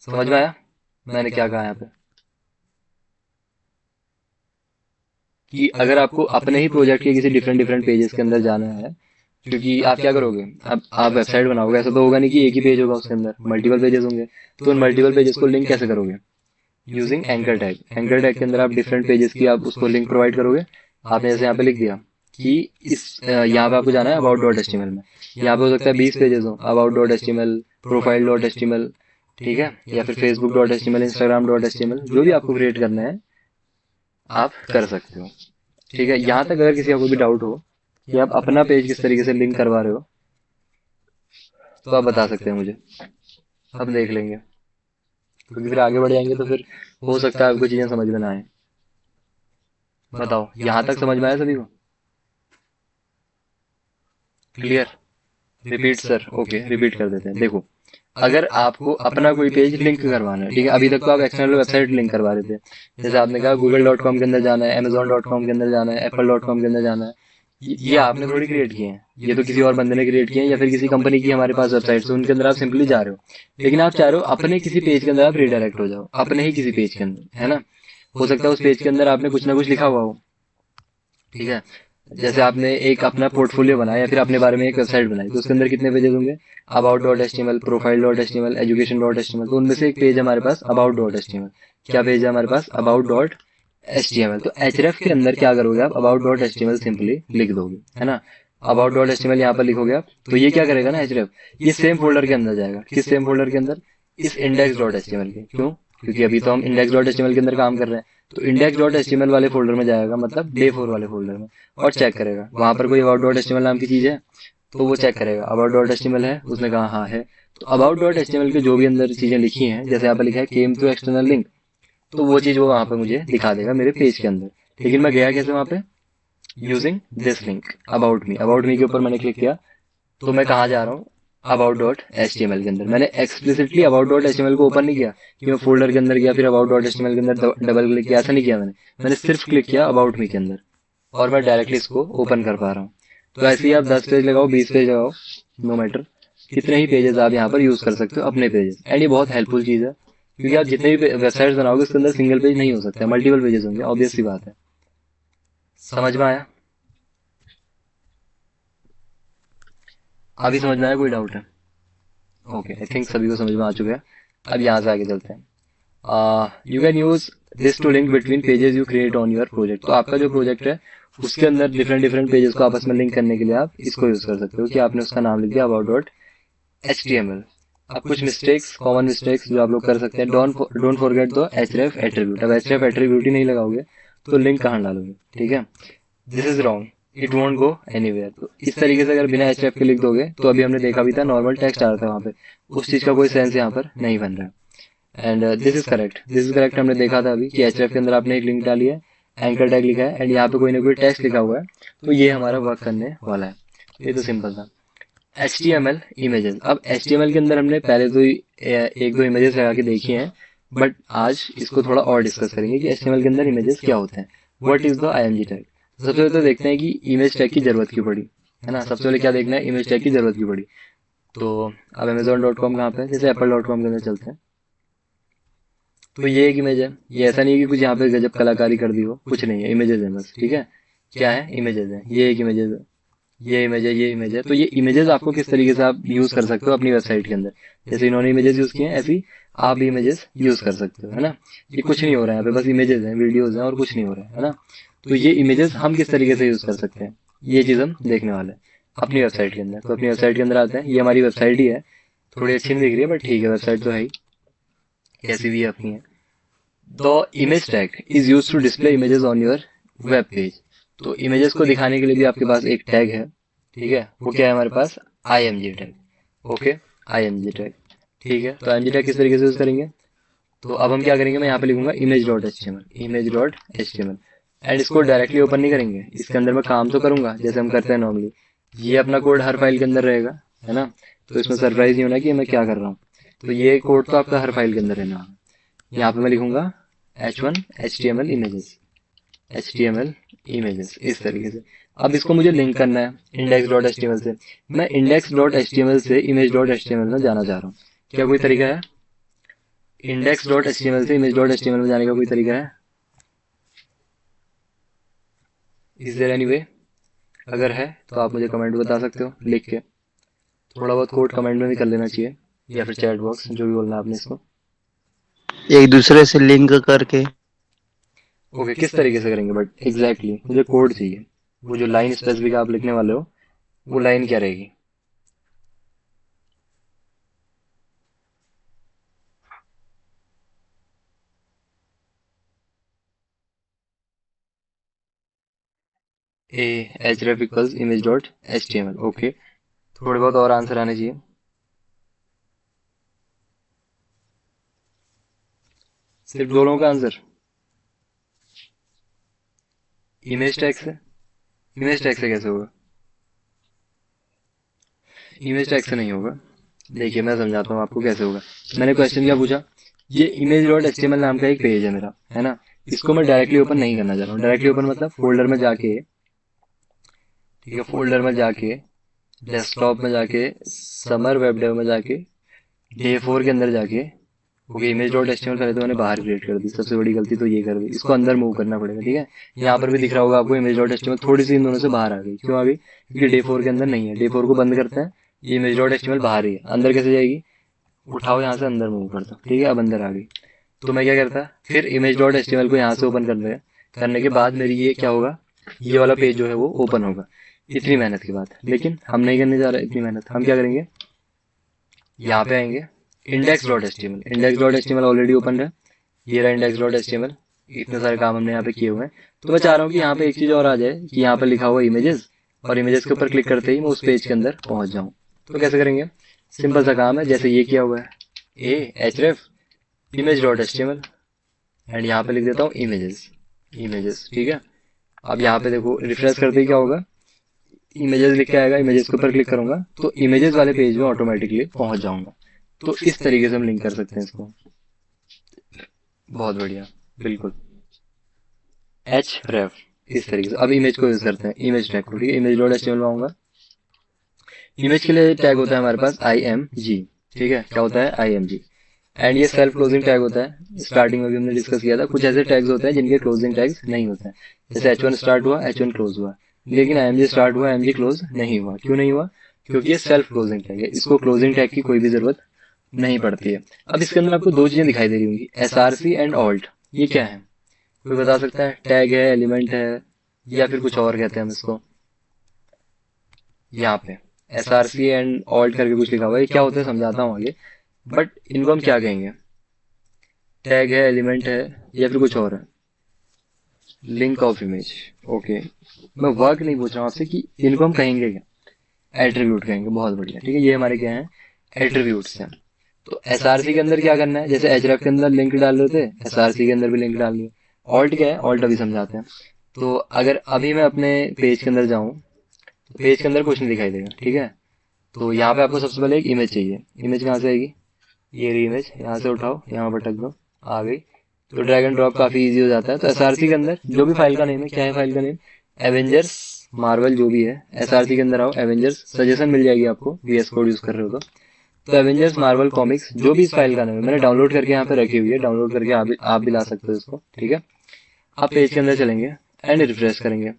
समझ में आया मैंने क्या कहा यहाँ पे? कि अगर आपको अपने ही प्रोजेक्ट के किसी डिफरेंट डिफरेंट पेजेस के अंदर जाना है, क्योंकि आप क्या करोगे? अब आप वेबसाइट बनाओगे, ऐसा तो होगा नहीं कि एक ही पेज होगा, उसके अंदर मल्टीपल पेजेस होंगे। तो उन मल्टीपल पेजेस को लिंक कैसे करोगे? Using anchor tag. Anchor tag के अंदर आप डिफरेंट पेजेस की आप उसको लिंक प्रोवाइड करोगे। आपने जैसे यहाँ पे लिख दिया कि इस यहाँ पे आपको जाना है अबाउट डॉट एचटीएमएल में। यहाँ पे हो सकता है 20 पेजेस हो, about dot HTML, profile dot HTML, ठीक है, या फिर Facebook dot HTML, Instagram dot HTML, जो भी आपको क्रिएट करना है आप कर सकते हो। ठीक है, यहाँ तक अगर किसी का कोई भी डाउट हो कि आप अपना पेज किस तरीके से लिंक करवा रहे हो तो आप बता सकते हैं मुझे, हम देख लेंगे, क्योंकि फिर आगे बढ़ जाएंगे तो फिर हो सकता है आपको चीजें समझ में ना आए। बताओ, यहाँ तक समझ में आया सभी को? Clear? Repeat sir, okay repeat कर देते हैं। देखो, अगर आपको अपना कोई पेज लिंक करवाना है, ठीक है, अभी तक तो आप एक्सटर्नल वेबसाइट लिंक करवा रहे थे, जैसे आपने कहा google.com के अंदर जाना है, amazon.com के अंदर जाना है, apple.com के अंदर जाना है, ये आपने थोड़ी क्रिएट किए हैं, ये तो किसी और बंदे ने क्रिएट किए हैं, या फिर किसी कंपनी की हमारे पास वेबसाइट है उनके अंदर आप सिंपली जा रहे हो, लेकिन आप चाह रहे हो अपने किसी पेज के अंदर आप रिडायरेक्ट हो जाओ, अपने ही किसी पेज के अंदर, है ना। हो सकता है उस पेज के अंदर आपने कुछ ना कुछ लिखा हुआ हो, ठीक है, जैसे आपने एक अपना पोर्टफोलियो बनाया या फिर अपने बारे में एक वेबसाइट बनाई, तो उसके अंदर कितने पेजेस होंगे, about dot HTML, profile dot HTML, education dot HTML, तो उनमें से एक पेज है हमारे पास अबाउट डॉट एचटीएमएल। क्या पेज है हमारे पास? About dot HTML. तो एचरेफ के अंदर क्या करोगे आप, अबाउट डॉट एचटीएमएल सिंपली लिख दोगे, है ना, अबाउट डॉट एचटीएमएल यहाँ पर लिखोगे आप, तो ये क्या करेगा ना एचरेफ, ये सेम फोल्डर के अंदर जाएगा। किस सेम फोल्डर के अंदर? इस इंडेक्स डॉट एचटीएमएल के। क्यों? क्योंकि अभी तो हम इंडेक्स डॉट एचटीएमएल के अंदर काम कर रहे हैं, तो इंडेक्स डॉट एचटीएमएल वाले फोल्डर में जाएगा, मतलब डे 4 वाले फोल्डर में, और चेक करेगा वहां पर कोई अबाउट डॉट एचटीएमएल नाम की चीज है, तो वो चेक करेगा अबाउट डॉट एचटीएमएल है, उसने कहा हाँ है, तो अबाउट डॉट एचटीएमएल के जो भी अंदर चीजें लिखी हैं, जैसे यहाँ पर लिखा है केम टू एक्सटर्नल लिंक, तो वो चीज वो वहां पे मुझे दिखा देगा मेरे पेज के अंदर। लेकिन मैं गया कैसे वहां पे? Using this link about me के ऊपर मैंने क्लिक किया, तो मैं कहाँ जा रहा हूँ, about dot H T M L के अंदर। मैंने explicitly about dot H T M L को ओपन नहीं किया कि मैं फोल्डर के अंदर गया फिर about dot H T M L के अंदर डबल क्लिक किया, ऐसा नहीं किया मैंने। मैंने सिर्फ क्लिक किया अबाउट मी के अंदर और मैं डायरेक्टली इसको ओपन कर पा रहा हूँ। तो ऐसे ही आप 10 पेज लगाओ, 20 पेज लगाओ, नो मैटर, कितने ही पेजेस आप यहाँ पर यूज कर सकते हो अपने पेजेस, एंड ये बहुत हेल्पफुल चीज है, क्योंकि आप जितने भी वेबसाइट बनाओगे उसके अंदर सिंगल पेज नहीं हो सकता, मल्टीपल पेजेस होंगे, ऑब्वियस सी बात है। समझ में आया? अभी समझ में आया? कोई डाउट है? ओके, आई थिंक सभी को समझ में आ चुका है। अब यहाँ से आगे चलते हैं। You can use this to link between pages you create on your project. तो आपका जो प्रोजेक्ट है उसके अंदर डिफरेंट डिफरेंट पेजेस को आपस में लिंक करने के लिए आप इसको यूज कर सकते हो, कि आपने उसका नाम लिख दिया about dot H T M L. अब कुछ मिस्टेक्स, कॉमन मिस्टेक्स जो आप लोग कर सकते हैं, डोंट फॉरगेट द एचरेफ एट्रीब्यूट। अब एचरेफ एट्रीब्यूट ही नहीं लगाओगे तो लिंक कहाँ डालोगे, ठीक है, this is wrong, it won't go anywhere. तो इस तरीके से अगर बिना एचरेफ के लिख दोगे, तो अभी हमने देखा भी था नॉर्मल टेक्स्ट आ रहा था वहां पे, उस चीज का कोई सेंस यहाँ पर नहीं बन रहा है। एंड दिस इज करेक्ट हमने देखा था अभी कि एचरेफ के अंदर आपने एक लिंक डाली है, एंकर टैग लिखा है, एंड यहाँ पे कोई ना कोई टेक्स्ट लिखा हुआ है, तो ये हमारा वर्क करने वाला है। ये तो सिंपल था। HTML images. अब HTML के अंदर हमने पहले तो एक दो इमेजेस लगा के देखी हैं, बट आज इसको थोड़ा और डिस्कस करेंगे कि HTML के अंदर इमेजेस क्या होते हैं, what is the IMG tag. सबसे पहले तो देखते हैं कि इमेज टैग की जरूरत क्यों पड़ी, है ना। सबसे पहले क्या देखना है, इमेज टैग की जरूरत क्यों पड़ी। तो अब amazon.com कहाँ पे है, जैसे apple.com के अंदर चलते हैं, तो ये एक इमेज है, ये ऐसा नहीं है कि कुछ यहाँ पे गजब कलाकारी कर दी हो, कुछ नहीं है, इमेजेस है बस, ठीक है। क्या है, इमेजेस है, ये एक इमेजेस है, ये इमेज है, ये इमेज है। तो ये इमेजेस आपको किस तरीके से आप यूज कर सकते हो अपनी वेबसाइट के अंदर, जैसे इन्होंने इमेजेस यूज किए हैं ऐसे ही आप भी इमेजेस यूज कर सकते हो, है ना। ये कुछ नहीं हो रहा है यहाँ पे, बस इमेजेस हैं, वीडियोज हैं, और कुछ नहीं हो रहा है ना। तो ये इमेजेस हम किस तरीके से यूज कर सकते हैं, ये चीज हम देखने वाले हैं अपनी वेबसाइट के अंदर। तो अपनी वेबसाइट के अंदर आते हैं, ये हमारी वेबसाइट ही है, थोड़ी अच्छी नहीं दिख रही है बट ठीक है, वेबसाइट तो है ही, कैसी भी है अपनी है। The image tag is use to display images on your web page. तो इमेजेस को दिखाने के लिए भी आपके पास एक टैग है, ठीक है, वो क्या है हमारे पास, IMG tag. Okay, IMG tag, ठीक है। तो IMG टैग किस तरीके से यूज करेंगे, तो अब हम क्या करेंगे, मैं यहाँ पे लिखूंगा image.html एंड इसको डायरेक्टली ओपन नहीं करेंगे, इसके अंदर मैं काम तो करूंगा जैसे हम करते हैं नॉर्मली, ये अपना कोड हर फाइल के अंदर रहेगा, है ना। तो इसमें सरप्राइज नहीं होना कि मैं क्या कर रहा हूँ, तो ये कोड तो आपका हर फाइल के अंदर रहना। यहाँ पे मैं लिखूंगा h1 HTML इमेजेस इस तरीके से। अब इसको मुझे लिंक करना है index.html से, मैं index.html से image.html में जाना चाह रहा हूँ। क्या कोई तरीका है, index.html से image.html में जाने का कोई तरीका है, इज देयर एनी वे? अगर है तो आप मुझे कमेंट बता सकते हो लिख के, थोड़ा बहुत कोड कमेंट में भी कर लेना चाहिए, या फिर चैट बॉक्स, जो भी बोलना है आपने इसको। एक दूसरे से लिंक करके। ओके, किस तरीके से करेंगे, बट एग्जैक्टली मुझे कोड चाहिए। वो जो लाइन स्पेसिफिक आप लिखने वाले हो वो लाइन क्या रहेगी? ए href equals image dot html। Okay, थोड़े बहुत और आंसर आने चाहिए। सिर्फ दो लोगों का आंसर इमेज टैग से? इमेज टैग से कैसे होगा? इमेज टैग से नहीं होगा। देखिए मैं समझाता हूँ आपको कैसे होगा। मैंने क्वेश्चन क्या पूछा, ये इमेज डॉट एचटीएमएल नाम का एक पेज है मेरा, है ना। इसको मैं डायरेक्टली ओपन नहीं करना चाह रहा हूँ। डायरेक्टली ओपन मतलब फोल्डर में जाके, ठीक है, फोल्डर में जाके, डेस्कटॉप में जाके, समर वेब डेव में जाके, डे 4 के अंदर जाके, ओके, इमेज डॉट एचटीएमएल पहले तो मैंने बाहर क्रिएट कर दी, सबसे बड़ी गलती तो ये कर दी। इसको अंदर मूव करना पड़ेगा, ठीक है। यहाँ पर भी दिख रहा होगा आपको इमेज डॉट एचटीएमएल थोड़ी सी इन दोनों से बाहर आ गई। क्यों आ गई? क्योंकि डे 4 के अंदर नहीं है। डे 4 को बंद करते हैं, ये इमेज डॉट एचटीएमएल बाहर ही है। अंदर कैसे जाएगी? उठाओ यहाँ से, अंदर मूव करता, ठीक है। अब अंदर आ गई तो मैं क्या करता, फिर इमेज डॉट एचटीएमएल को यहाँ से ओपन कर दिया। करने के बाद मेरी ये क्या होगा, ये वाला पेज जो है वो ओपन होगा। इतनी मेहनत की बात है, लेकिन हम नहीं करने जा रहे इतनी मेहनत। हम क्या करेंगे, यहाँ पे आएंगे, index dot HTML. Index dot HTML already open है, ये रहा इंडेक्स डॉट एचटीएमएल। इतने सारे काम हमने यहाँ पे किए हुए हैं। तो मैं चाह रहा हूँ कि यहाँ पे एक चीज और आ जाए कि यहाँ पे लिखा हुआ इमेजेस, और इमेजेस के ऊपर क्लिक करते ही मैं उस पेज के अंदर पहुंच जाऊँ। तो कैसे करेंगे? सिंपल सा काम है, जैसे ये किया हुआ है, ए href image dot HTML and यहाँ पे लिख देता हूँ इमेजेस। इमेजेस, ठीक है। अब यहाँ पे देखो, रिफ्रेश करते ही क्या होगा, इमेजेस लिख के आएगा। इमेजेस के ऊपर क्लिक करूंगा तो इमेजेस वाले पेज में ऑटोमेटिकली पहुंच जाऊंगा। तो इस तरीके से हम लिंक कर सकते हैं इसको। बहुत बढ़िया, बिल्कुल। href इस तरीके से। अब इमेज को यूज करते हैं, इमेज टैग को, ठीक है। इमेज डॉट एचटीएमएल में आऊंगा। इमेज के लिए टैग होता है हमारे पास img, ठीक है। क्या होता है? img। एंड ये सेल्फ क्लोजिंग टैग होता है। स्टार्टिंग में भी हमने डिस्कस किया था, कुछ ऐसे टैग्स होते हैं जिनके क्लोजिंग टैग्स नहीं होते हैं। जैसे h1 स्टार्ट हुआ, h1 क्लोज हुआ, लेकिन img स्टार्ट हुआ, img क्लोज नहीं हुआ। क्यों नहीं हुआ? क्योंकि ये सेल्फ क्लोजिंग टैग है, इसको क्लोजिंग टैग की कोई भी जरूरत नहीं पड़ती है। अब इसके अंदर आपको दो चीजें दिखाई दे रही होंगी, src एंड ऑल्ट। ये क्या है, कोई बता सकता है? टैग है, एलिमेंट है, या फिर कुछ और कहते हैं हम इसको? यहाँ पे src एंड ऑल्ट करके कुछ लिखा हुआ है, ये क्या होता है समझाता हूँ आगे। बट इनको हम क्या कहेंगे? टैग है, एलिमेंट है, या फिर कुछ और है? Link of image. ओके, मैं वर्क नहीं पूछ रहा हूँ आपसे कि इनको हम कहेंगे क्या? एट्रीब्यूट कहेंगे। बहुत बढ़िया, ठीक है। ये हमारे क्या है? एट्रीब्यूट्स हैं। तो एसआरसी के अंदर क्या करना है, जैसे एचरेफ के अंदर लिंक डाल रहे थे, एसआरसी के अंदर भी लिंक डालनी है। ऑल्ट क्या है? ऑल्ट अभी समझाते हैं। तो अगर अभी मैं अपने पेज के अंदर जाऊं तो पेज के अंदर कुछ नहीं दिखाई देगा, ठीक है। तो यहाँ पे आपको सबसे पहले एक इमेज चाहिए। इमेज कहाँ से आएगी? ये रही इमेज, यहाँ से उठाओ, यहाँ पर टक दो, आ गई। तो ड्रैग एंड ड्रॉप काफी इजी हो जाता है। तो एसआरसी के अंदर जो भी फाइल का नेम है, क्या है फाइल का नेम? एवेंजर्स मार्वल, जो भी है। एसआरसी के अंदर आओ, एवेंजर्स, सजेशन मिल जाएगी आपको वीएस कोड यूज कर रहे हो तो एवेंजर्स मार्वल कॉमिक्स, जो भी इस फाइल का नाम है, मैंने डाउनलोड करके यहाँ पे रखी हुई है। डाउनलोड करके आप भी ला सकते हो इसको, ठीक है। आप पेज के अंदर चलेंगे एंड रिफ्रेश करेंगे।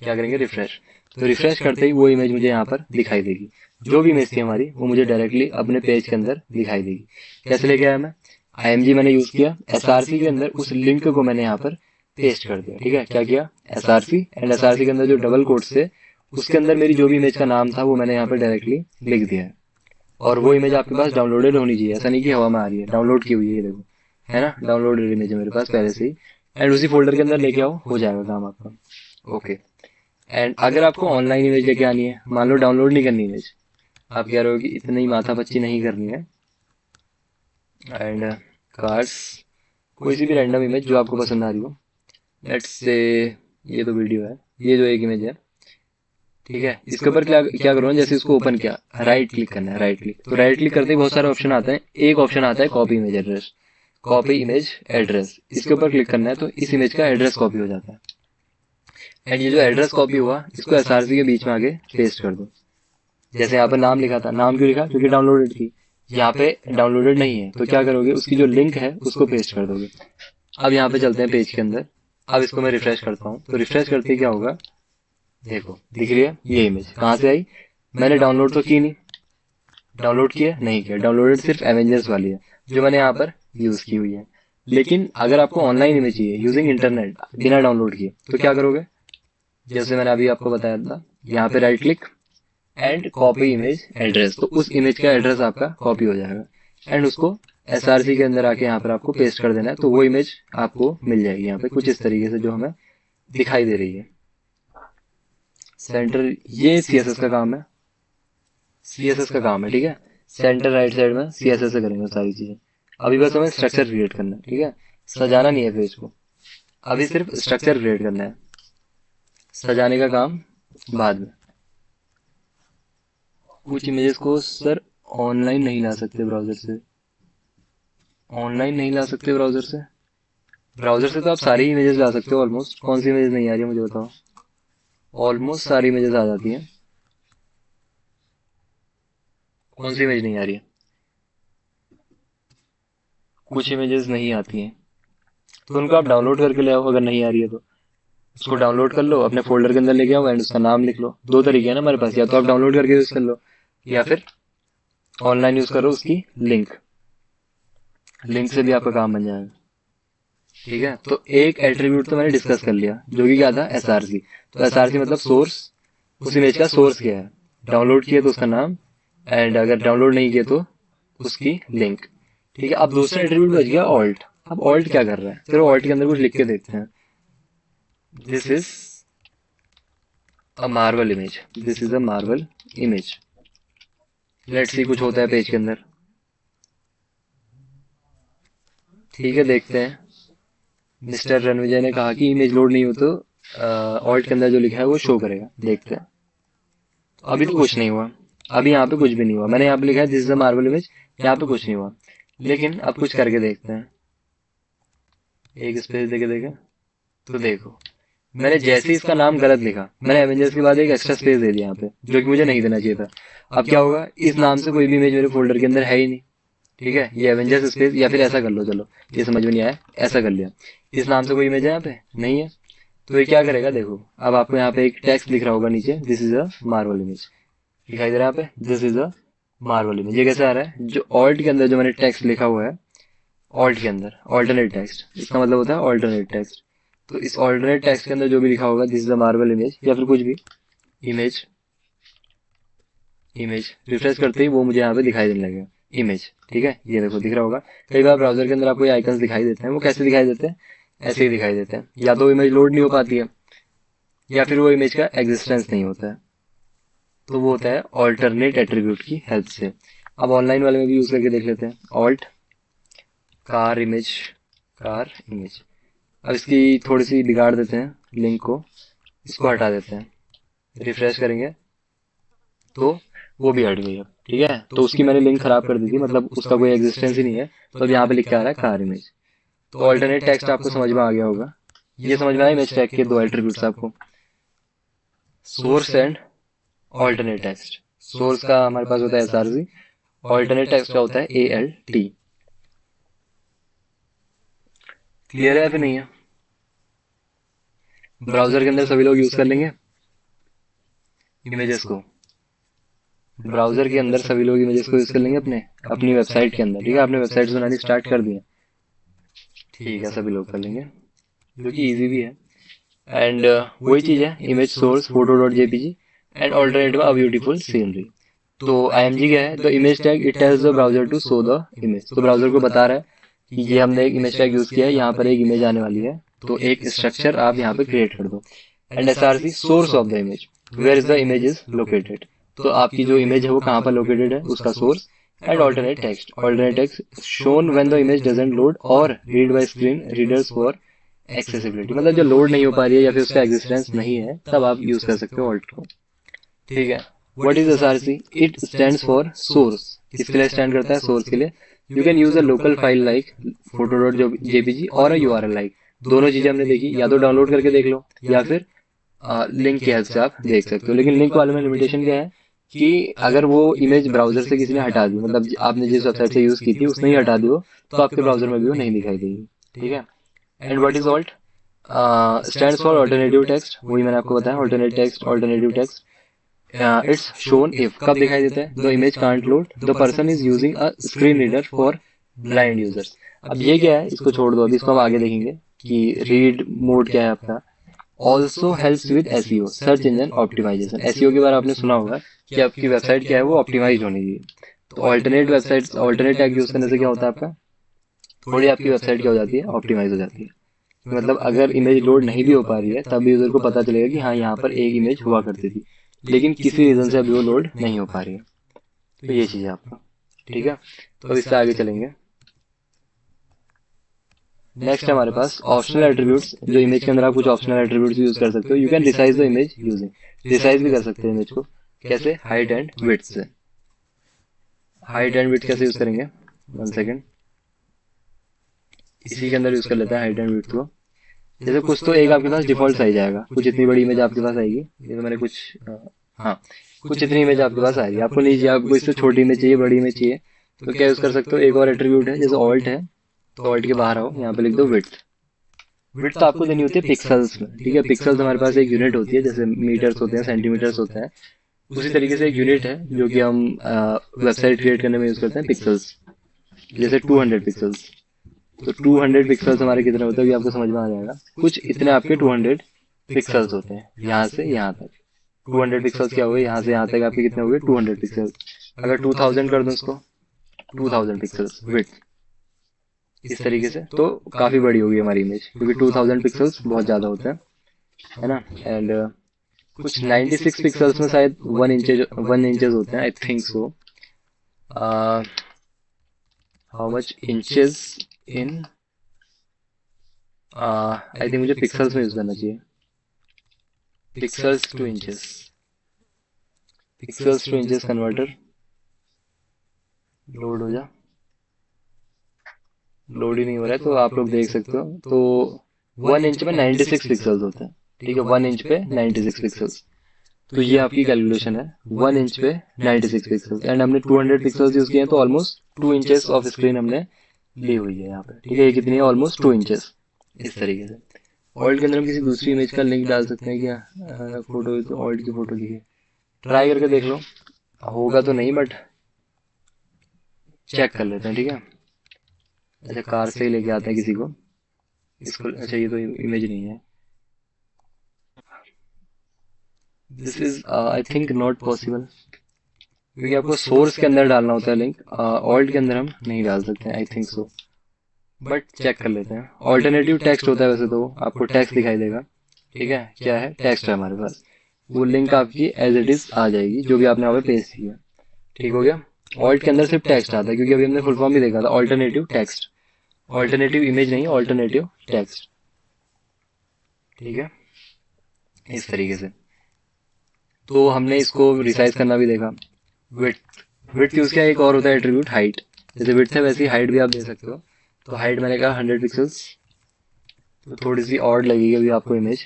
क्या करेंगे? रिफ्रेश। तो रिफ्रेश करते ही वो इमेज मुझे यहाँ पर दिखाई देगी। जो भी इमेज थी हमारी वो मुझे डायरेक्टली अपने पेज के अंदर दिखाई देगी। कैसे लेके आया मैं? IMG मैंने यूज किया, SRC के अंदर उस लिंक को मैंने यहाँ पर पेस्ट कर दिया, ठीक है। क्या किया? SRC एंड SRC के अंदर जो डबल कोट्स थे उसके अंदर मेरी जो भी इमेज का नाम था वो मैंने यहाँ पर डायरेक्टली लिख दिया है। और वो इमेज आपके पास डाउनलोडेड होनी चाहिए, ऐसा नहीं कि हवा में आ रही है, डाउनलोड की हुई है, ये देखो, है ना। डाउनलोडेड इमेज है मेरे पास पहले से ही। एंड उसी फोल्डर के अंदर लेके आओ, हो जाएगा काम आपका। ओके। एंड अगर आपको ऑनलाइन इमेज लेके आनी है, मान लो डाउनलोड नहीं करनी इमेज, आप कह रहे हो कि इतनी माथा पच्ची नहीं करनी है, एंड कार्ड्स, कोई सी भी रैंडम इमेज जो आपको पसंद आ रही हो, लेट्स से ये तो वीडियो है, ये जो एक इमेज है, ठीक है। इसके ऊपर क्या क्या करो, जैसे इसको ओपन किया, राइट क्लिक करना है। राइट क्लिक, तो राइट क्लिक करते ही बहुत सारे ऑप्शन आते हैं। एक ऑप्शन आता है copy image address, copy image address. इसके ऊपर क्लिक करना है तो इस इमेज का एड्रेस कॉपी हो जाता है। एंड ये जो एड्रेस कॉपी हुआ इसको एसआरसी के बीच में आगे पेस्ट कर दो। जैसे यहाँ पर नाम लिखा था, नाम क्यों लिखा? क्योंकि डाउनलोडेड थी। यहाँ पे डाउनलोडेड नहीं है तो क्या करोगे, उसकी जो लिंक है उसको पेस्ट कर दोगे। अब यहाँ पे चलते हैं पेज के अंदर। अब इसको मैं रिफ्रेश करता हूँ, तो रिफ्रेश करते ही क्या होगा, देखो दिख रही है ये इमेज। कहाँ से आई? मैंने डाउनलोड तो की नहीं, डाउनलोड किया नहीं किया, डाउनलोडेड सिर्फ एवेंजर्स वाली है जो मैंने यहाँ पर यूज की हुई है। लेकिन अगर आपको ऑनलाइन इमेज चाहिए यूजिंग इंटरनेट बिना डाउनलोड किए, तो क्या करोगे? जैसे मैंने अभी आपको बताया था, यहाँ पे right click and copy image address, तो उस इमेज का एड्रेस आपका कॉपी हो जाएगा एंड उसको एसआरसी के अंदर आके यहाँ पर आपको पेस्ट कर देना है, तो वो इमेज आपको मिल जाएगी यहाँ पे कुछ इस तरीके से जो हमें दिखाई दे रही है। सेंटर, ये सीएसएस का काम है, सीएसएस का काम है, ठीक है। सेंटर राइट साइड में सीएसएस से करेंगे सारी चीजें। अभी बस हमें स्ट्रक्चर क्रिएट करना है, ठीक है, सजाना नहीं है पेज को, अभी सिर्फ स्ट्रक्चर क्रिएट करना है, सजाने का काम बाद में। कुछ इमेजेस को सर ऑनलाइन नहीं ला सकते ब्राउजर से, ऑनलाइन नहीं ला सकते ब्राउजर से, ब्राउजर से तो आप सारी इमेजेस ला सकते हो ऑलमोस्ट। कौन सी इमेज नहीं आ रही है मुझे बताओ? ऑलमोस्ट सारी इमेजेस आ जाती हैं, कौन सी इमेज नहीं आ रही है? कुछ इमेजेस नहीं आती हैं, तो उनको आप डाउनलोड करके ले आओ। अगर नहीं आ रही है तो उसको डाउनलोड कर लो, अपने फोल्डर के अंदर लेके आओ एंड उसका नाम लिख लो। दो तरीके हैं ना हमारे पास, या तो आप डाउनलोड करके यूज कर लो या फिर ऑनलाइन यूज करो उसकी लिंक, लिंक से भी आपका काम बन जाएगा, ठीक है। तो एक एट्रीब्यूट तो मैंने डिस्कस कर लिया जो कि क्या था, एसआरसी। तो एसआरसी मतलब सोर्स, उस इमेज का सोर्स क्या है, डाउनलोड किया तो उसका नाम, एंड अगर डाउनलोड नहीं किया तो उसकी लिंक, ठीक है। अब दूसरा एट्रीब्यूट बच गया ऑल्ट। अब ऑल्ट क्या कर रहा है, चलो ऑल्ट के अंदर कुछ लिख के देखते हैं। This is a Marvel image, this is a Marvel image, let's see कुछ होता है पेज के अंदर, ठीक है, देखते हैं। मिस्टर रणविजय ने कहा कि इमेज लोड नहीं हो तो ऑल्ट के अंदर जो लिखा है वो शो करेगा, देखते हैं। तो अभी तो कुछ नहीं हुआ, अभी यहाँ पे कुछ भी नहीं हुआ। मैंने यहाँ पे लिखा है this is a Marvel image, यहाँ पे कुछ नहीं हुआ, लेकिन अब कुछ करके देखते हैं। एक स्पेस देके देखे तो देखो, मैंने जैसे ही इसका नाम गलत लिखा, मैंने एवेंजर्स के बाद एक एक्स्ट्रा स्पेस दे दिया यहाँ पे, जो कि मुझे नहीं देना चाहिए था। अब क्या होगा, इस नाम से कोई भी इमेज मेरे फोल्डर के अंदर है ही नहीं, ठीक है। ये एवेंजर्स स्पेस, या फिर ऐसा कर लो, चलो ये समझ में नहीं आया, ऐसा कर लिया, इस नाम से कोई इमेज है यहाँ पे नहीं है, तो ये क्या करेगा, देखो अब आपको यहाँ पे एक टेक्स्ट दिख रहा होगा नीचे, this is a Marvel image, दिखाई दे रहा है यहाँ पे, this is a Marvel image. ये कैसे आ रहा है, जो ऑल्ट के अंदर जो मैंने टेक्स्ट लिखा हुआ है, ऑल्ट के अंदर ऑल्टरनेट टेक्स्ट, इसका मतलब होता है ऑल्टरनेट टेक्स्ट। तो इस ऑल्टरनेट टेक्स्ट के अंदर जो भी लिखा होगा, this is a Marvel image, या फिर कुछ भी इमेज, इमेज रिफ्रेश करते ही वो मुझे यहाँ पे दिखाई देने लगेगा इमेज, ठीक है। ये देखो दिख रहा होगा। कई बार ब्राउजर के अंदर आपको ये आइकन्स दिखाई देते हैं, वो कैसे दिखाई देते हैं, ऐसे ही दिखाई देते हैं, या तो इमेज लोड नहीं हो पाती है या फिर वो इमेज का एग्जिस्टेंस नहीं होता है, तो वो होता है ऑल्टरनेट एट्रीब्यूट की हेल्प से। अब ऑनलाइन वाले में भी यूज करके देख लेते हैं, alt car image, car image. अब इसकी थोड़ी सी बिगाड़ देते हैं लिंक को, इसको हटा देते हैं, रिफ्रेश करेंगे तो वो भी हट गई अब, ठीक है। तो उसकी मैंने लिंक खराब कर दी थी, मतलब उसका कोई एग्जिस्टेंस ही नहीं है, तो अब यहाँ पे लिख के आ रहा है कार इमेज। तो ऑल्टरनेट टेक्स्ट आपको समझ में आ गया होगा, ये समझ में आया इमेज टैग के दो एट्रीब्यूट्स आपको, source and alternate text. Source का हमारे पास होता है एसआरसी, ऑल्टरनेट टेक्स्ट का होता है एएलटी। क्लियर है या फिर नहीं है? ब्राउजर के अंदर सभी लोग यूज कर लेंगे इमेजेस को, ब्राउजर के अंदर सभी लोग इमेजेस को यूज कर लेंगे अपने अपनी वेबसाइट के अंदर, ठीक है। आपने वेबसाइट बनानी स्टार्ट कर दी है, ठीक है, सभी लोग कर लेंगे, जो कि इजी भी है। एंड वही चीज है, image source photo dot JPG and alternative a beautiful scenery. तो आईएमजी क्या है, the image tag it tells the browser to show the image. तो ब्राउजर को बता रहा है कि ये हमने एक इमेज टैग यूज किया है, यहाँ पर एक इमेज आने वाली है, तो एक स्ट्रक्चर आप यहाँ पे क्रिएट कर दो। And SRC source of the image, where is the image is located, तो आपकी जो इमेज है वो कहाँ पर लोकेटेड है, उसका source. And alternate text shown when the image doesn't load और read by screen readers for accessibility, मतलब जो लोड नहीं हो पा रही है या फिर उसका एग्जिस्टेंस नहीं है, तब आप यूज कर सकते हो ऑल्ट को, ठीक है। What is SRC, it stands for source, किसके लिए स्टैंड करता है, सोर्स के लिए। You can use a local file like photo dot JPG और अ यूआरएल लाइक, दोनों चीजें हमने देखी, या तो डाउनलोड करके देख लो या फिर लिंक की हेल्प से आप देख सकते हो। लेकिन लिंक वाले में लिमिटेशन क्या है कि अगर वो इमेज ब्राउजर से किसी ने हटा दी, मतलब आपने जिस वेबसाइट से यूज की थी उसने ही हटा दी हो, तो आपके ब्राउजर में भी वो नहीं दिखाई देगी, ठीक है। And what is alt, stands for alternative text, वही मैंने आपको बताया, alternative text it's shown if, कब दिखाई देता है, the image can't load, the person is using a screen reader for blind users. अब ये क्या है, इसको छोड़ दो, अभी इसको हम आगे देखेंगे कि रीड मोड क्या है आपका, also helps with SEO, search engine optimization. SEO के बारे में आपने सुना होगा कि आपकी वेबसाइट क्या है, वो ऑप्टिमाइज होनी चाहिए। तो alternate website, alternate tag use करने से क्या होता है आपका, थोड़ी आपकी वेबसाइट क्या हो जाती है, ऑप्टिमाइज हो जाती है। मतलब अगर इमेज लोड नहीं भी हो पा रही है तब भी यूजर को पता चलेगा कि हाँ यहाँ पर एक इमेज हुआ करती थी, लेकिन किसी रीजन से अभी वो लोड नहीं हो पा रही है। तो ये चीज है आपका, ठीक है। तो अब इससे आगे चलेंगे। नेक्स्ट है हमारे पास ऑप्शनल एट्रीब्यूट्स। जो इमेज के अंदर आप कुछ ऑप्शनल एट्रीब्यूट्स यूज कर सकते हो। You can resize the image using, resize भी कर सकते हैं इमेज को। कैसे, हाइट एंड विड्थ से। हाइट एंड विड्थ कैसे यूज करेंगे, वन सेकेंड, इसी के अंदर यूज कर लेते हैं हाइट एंड विड्थ को। जैसे कुछ तो एक आपके पास डिफॉल्ट साइज आएगा, कुछ इतनी बड़ी इमेज आपके पास आएगी। ये तो मैंने कुछ हाँ, कुछ इतनी इमेज आपके पास आएगी। आपको नहीं चाहिए, आपको इससे छोटी इमेज चाहिए, बड़ी इमेज चाहिए, तो क्या यूज कर सकते हो, एक और एट्रीब्यूट है, जैसे ऑल्ट है, तो ऑल्ट के बाहर आओ, यहाँ पे लिख दो विड्थ। विड्थ तो आपको देनी होती है पिक्सल्स में, ठीक है। पिक्सल्स हमारे पास एक यूनिट होती है, जैसे मीटर्स होते हैं, सेंटीमीटर्स होते हैं, उसी तरीके से एक यूनिट है जो कि हम वेबसाइट क्रिएट करने में यूज करते हैं, पिक्सल्स। जैसे 200 पिक्सल्स, तो 200 पिक्सल्स हमारे कितने होते हैं, ये आपको समझ में आ जाएगा। कुछ इतने आपके 200 पिक्सल्स होते हैं, यहाँ से यहाँ तक। 200 पिक्सल्स क्या हुए, यहाँ से यहाँ तक आपके कितने हो गए, 200 पिक्सल्स। अगर 2000 कर दूं इसको, 2000 पिक्सल्स विड्थ, इस तरीके से, तो काफी बड़ी होगी हमारी इमेज, क्योंकि 2000 पिक्सल्स बहुत ज्यादा होते हैं, है ना। एंड कुछ 96 पिक्सल्स में शायद 1 इंचेस होते हैं, I think so. How much inches in, I think मुझे पिक्सल्स में यूज करना चाहिए, pixels two inches, pixels two inches converter. Load हो जा, लोड ही नहीं हो रहा है, तो आप लोग देख सकते हो। तो 1 इंच में 96 पिक्सल्स होते हैं, ठीक है, 1 इंच पे 96 पिक्सल्स। तो ये आपकी कैलकुलेशन है, 1 इंच पे 96 पिक्सल्स। एंड हमने 200 पिक्सल्स यूज किए हैं, तो ऑलमोस्ट 2 इंचेस ऑफ स्क्रीन हमने ली हुई है यहाँ पे, ठीक है। ये कितनी है, ऑलमोस्ट 2 इंचेस, इस तरीके से। ऑल्ट के अंदर हम किसी दूसरी इमेज का लिंक डाल सकते हैं क्या, फोटो, तो ऑल्ट की फोटो ली है, ट्राई करके देख लो, होगा तो नहीं, बट चेक कर लेते हैं, ठीक है। अच्छा, कार से ही लेके आते हैं किसी को इसको। अच्छा, ये तो इमेज नहीं है, this is I think not possible, क्योंकि आपको सोर्स के अंदर डालना होता है लिंक, ऑल्ट के अंदर हम नहीं डाल सकते हैं, I think so, but check कर लेते हैं। ऑल्टरनेटिव टेक्स्ट होता है वैसे, तो आपको टेक्स्ट दिखाई देगा, ठीक है, क्या है, टेक्स्ट है हमारे पास। वो लिंक आपकी एज इट इज आ जाएगी, जो भी आपने वहाँ पे पेस्ट किया, ठीक हो गया। ऑल्ट के अंदर सिर्फ टेक्स्ट आता है, क्योंकि अभी हमने फुल फॉर्म भी देखा था, ऑल्टरनेटिव टेक्स्ट, ऑल्टरनेटिव इमेज नहीं, ऑल्टरनेटिव टेक्स्ट, ठीक है, इस तरीके से। तो हमने इसको रिसाइज करना भी देखा। विड्थ, विड्थ यूज किया, एक और होता है एट्रीब्यूट हाइट। जैसे विड्थ है वैसे ही हाइट भी आप दे सकते हो। तो हाइट मैंने कहा 100 पिक्सल्स, तो थोड़ी सी ऑड लगेगी अभी आपको इमेज,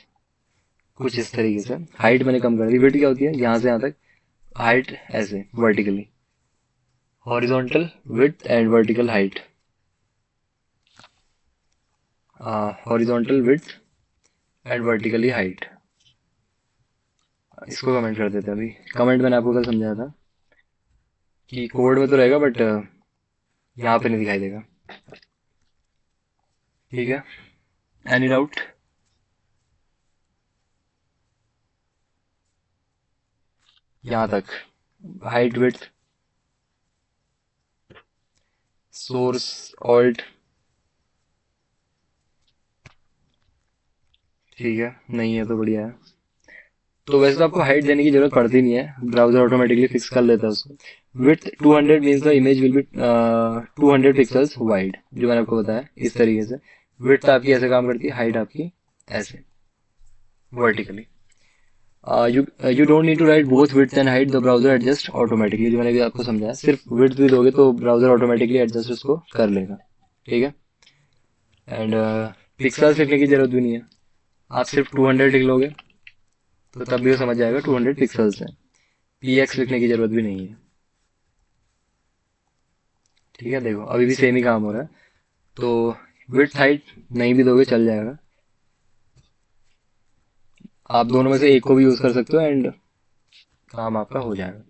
कुछ इस तरीके से। हाइट मैंने कम कर दी। विड्थ क्या होती है, यहाँ से यहाँ तक, हाइट ऐसे vertically, horizontal width and vertical height, horizontal width and vertically height. इसको कमेंट कर देते हैं अभी। कमेंट मैंने आपको कल समझाया था कि कोड में तो रहेगा, बट यहाँ पे नहीं दिखाई देगा, ठीक है। एनी डाउट, यहाँ तक, हाइट विड्थ, सोर्स, ऑल्ट, ठीक है, नहीं है तो बढ़िया है। तो वैसे तो आपको हाइट देने की जरूरत पड़ती नहीं है, ब्राउजर ऑटोमेटिकली फिक्स कर लेता है उसको। Width 200 means the image will be 200 pixels wide, जो मैंने आपको बताया, इस तरीके से। विड्थ आपकी ऐसे काम करती है, हाइट आपकी ऐसे vertically. You don't need to write both width and height, the browser adjust automatically, जो मैंने भी आपको समझाया। सिर्फ विड्थ भी दोगे तो ब्राउजर ऑटोमेटिकली एडजस्ट उसको कर लेगा, ठीक है। एंड पिक्सल्स लिखने की जरूरत भी नहीं है, आप सिर्फ 200 लिख लोगे तो तब भी वो समझ जाएगा 200 पिक्सल्स है। px लिखने की जरूरत भी नहीं है, ठीक है। देखो अभी भी सेम ही काम हो रहा है। तो विड्थ हाइट नहीं भी दोगे चल जाएगा, आप दोनों में से एक को भी यूज कर सकते हो एंड काम आपका हो जाएगा,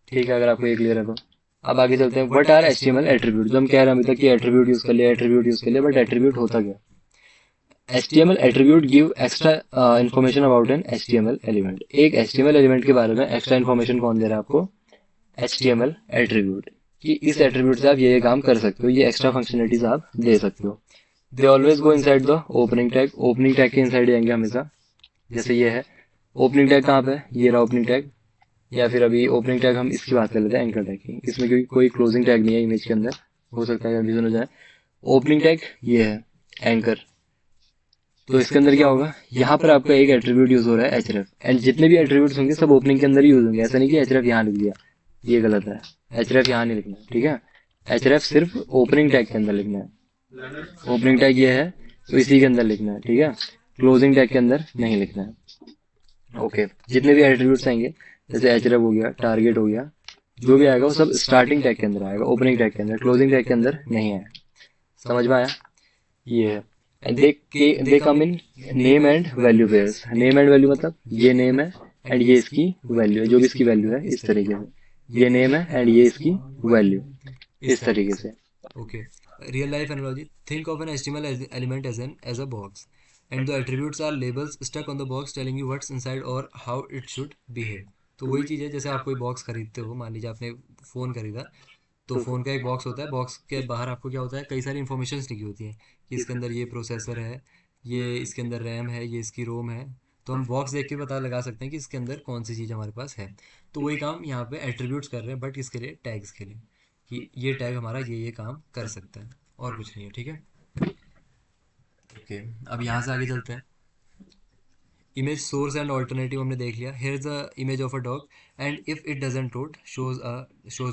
ठीक है, अगर आपको ये क्लियर है तो। अब आगे चलते हैं, व्हाट आर एचटीएमएल एट्रीब्यूट। जो हम कह रहे हैं अभी तक कि एट्रीब्यूट यूज कर लिया, एट्रीब्यूट यूज कर लिया, बट एट्रीब्यूट होता क्या। HTML attribute give extra information about an HTML element. एक HTML एलिमेंट के बारे में एक्स्ट्रा इन्फॉर्मेशन कौन दे रहा है आपको? HTML एट्रीब्यूट, कि इस एट्रीब्यूट से आप ये काम कर सकते हो, ये एक्स्ट्रा फंक्शनलिटीज आप दे सकते हो। They always go inside the opening tag, opening tag के इनसाइड जाएंगे हमेशा। जैसे ये है ओपनिंग टैग, कहाँ पे है? ये रहा ओपनिंग टैग। या फिर अभी ओपनिंग टैग हम इसकी बात कर लेते हैं, एंकर टैग की। इसमें क्योंकि कोई क्लोजिंग टैग नहीं है इमेज के अंदर, हो सकता है कंफ्यूजन हो जाए। ओपनिंग टैग ये है एंकर। तो इसके अंदर क्या होगा, यहाँ पर आपका एक एट्रीब्यूट यूज हो रहा है href, एंड जितने भी एट्रीब्यूट्स होंगे सब ओपनिंग के अंदर ही यूज होंगे। ऐसा नहीं कि href यहाँ लिख दिया, ये गलत है। href यहाँ नहीं लिखना, ठीक है? href सिर्फ ओपनिंग टैग के अंदर लिखना है। ओपनिंग टैग ये है तो इसी के अंदर लिखना है, ठीक है? क्लोजिंग टैग के अंदर नहीं लिखना है। ओके, जितने भी एट्रीब्यूट्स आएंगे, जैसे href हो गया, टारगेट हो गया, जो भी आएगा वो सब स्टार्टिंग टैग के अंदर आएगा, ओपनिंग टैग के अंदर, क्लोजिंग टैग के अंदर नहीं आएगा। समझ में आया? ये है। And they come in name and value pairs. Name and value मतलब ये नेम है एंड ये इसकी वैल्यू है, जो भी इसकी वैल्यू है, इस तरीके से। ये नेम है एंड ये इसकी वैल्यू, इस तरीके से। Okay. Real life analogy. Think of an HTML element as a box, and the attributes are labels stuck on the box telling you what's inside or how it should behave. तो वही चीज़ है, जैसे आप कोई बॉक्स खरीदते हो, मान लीजिए आपने फ़ोन खरीदा, तो फ़ोन का एक बॉक्स होता है, बॉक्स के बाहर आपको क्या होता है, कई सारी इन्फॉर्मेशन लिखी होती हैं कि इसके अंदर ये प्रोसेसर है, ये इसके अंदर रैम है, ये इसकी रोम है। तो हम बॉक्स देख के पता लगा सकते हैं कि इसके अंदर कौन सी चीज़ हमारे पास है। तो वही काम यहाँ पे एट्रीब्यूट्स कर रहे हैं, बट इसके लिए टैग्स के लिए, कि ये टैग हमारा ये काम कर सकता है, और कुछ नहीं है, ठीक है? ओके, अब यहाँ से आगे चलते हैं। इमेज सोर्स एंड ऑल्टरनेटिव हमने देख लिया। Here is the image of a dog and if it doesn't load shows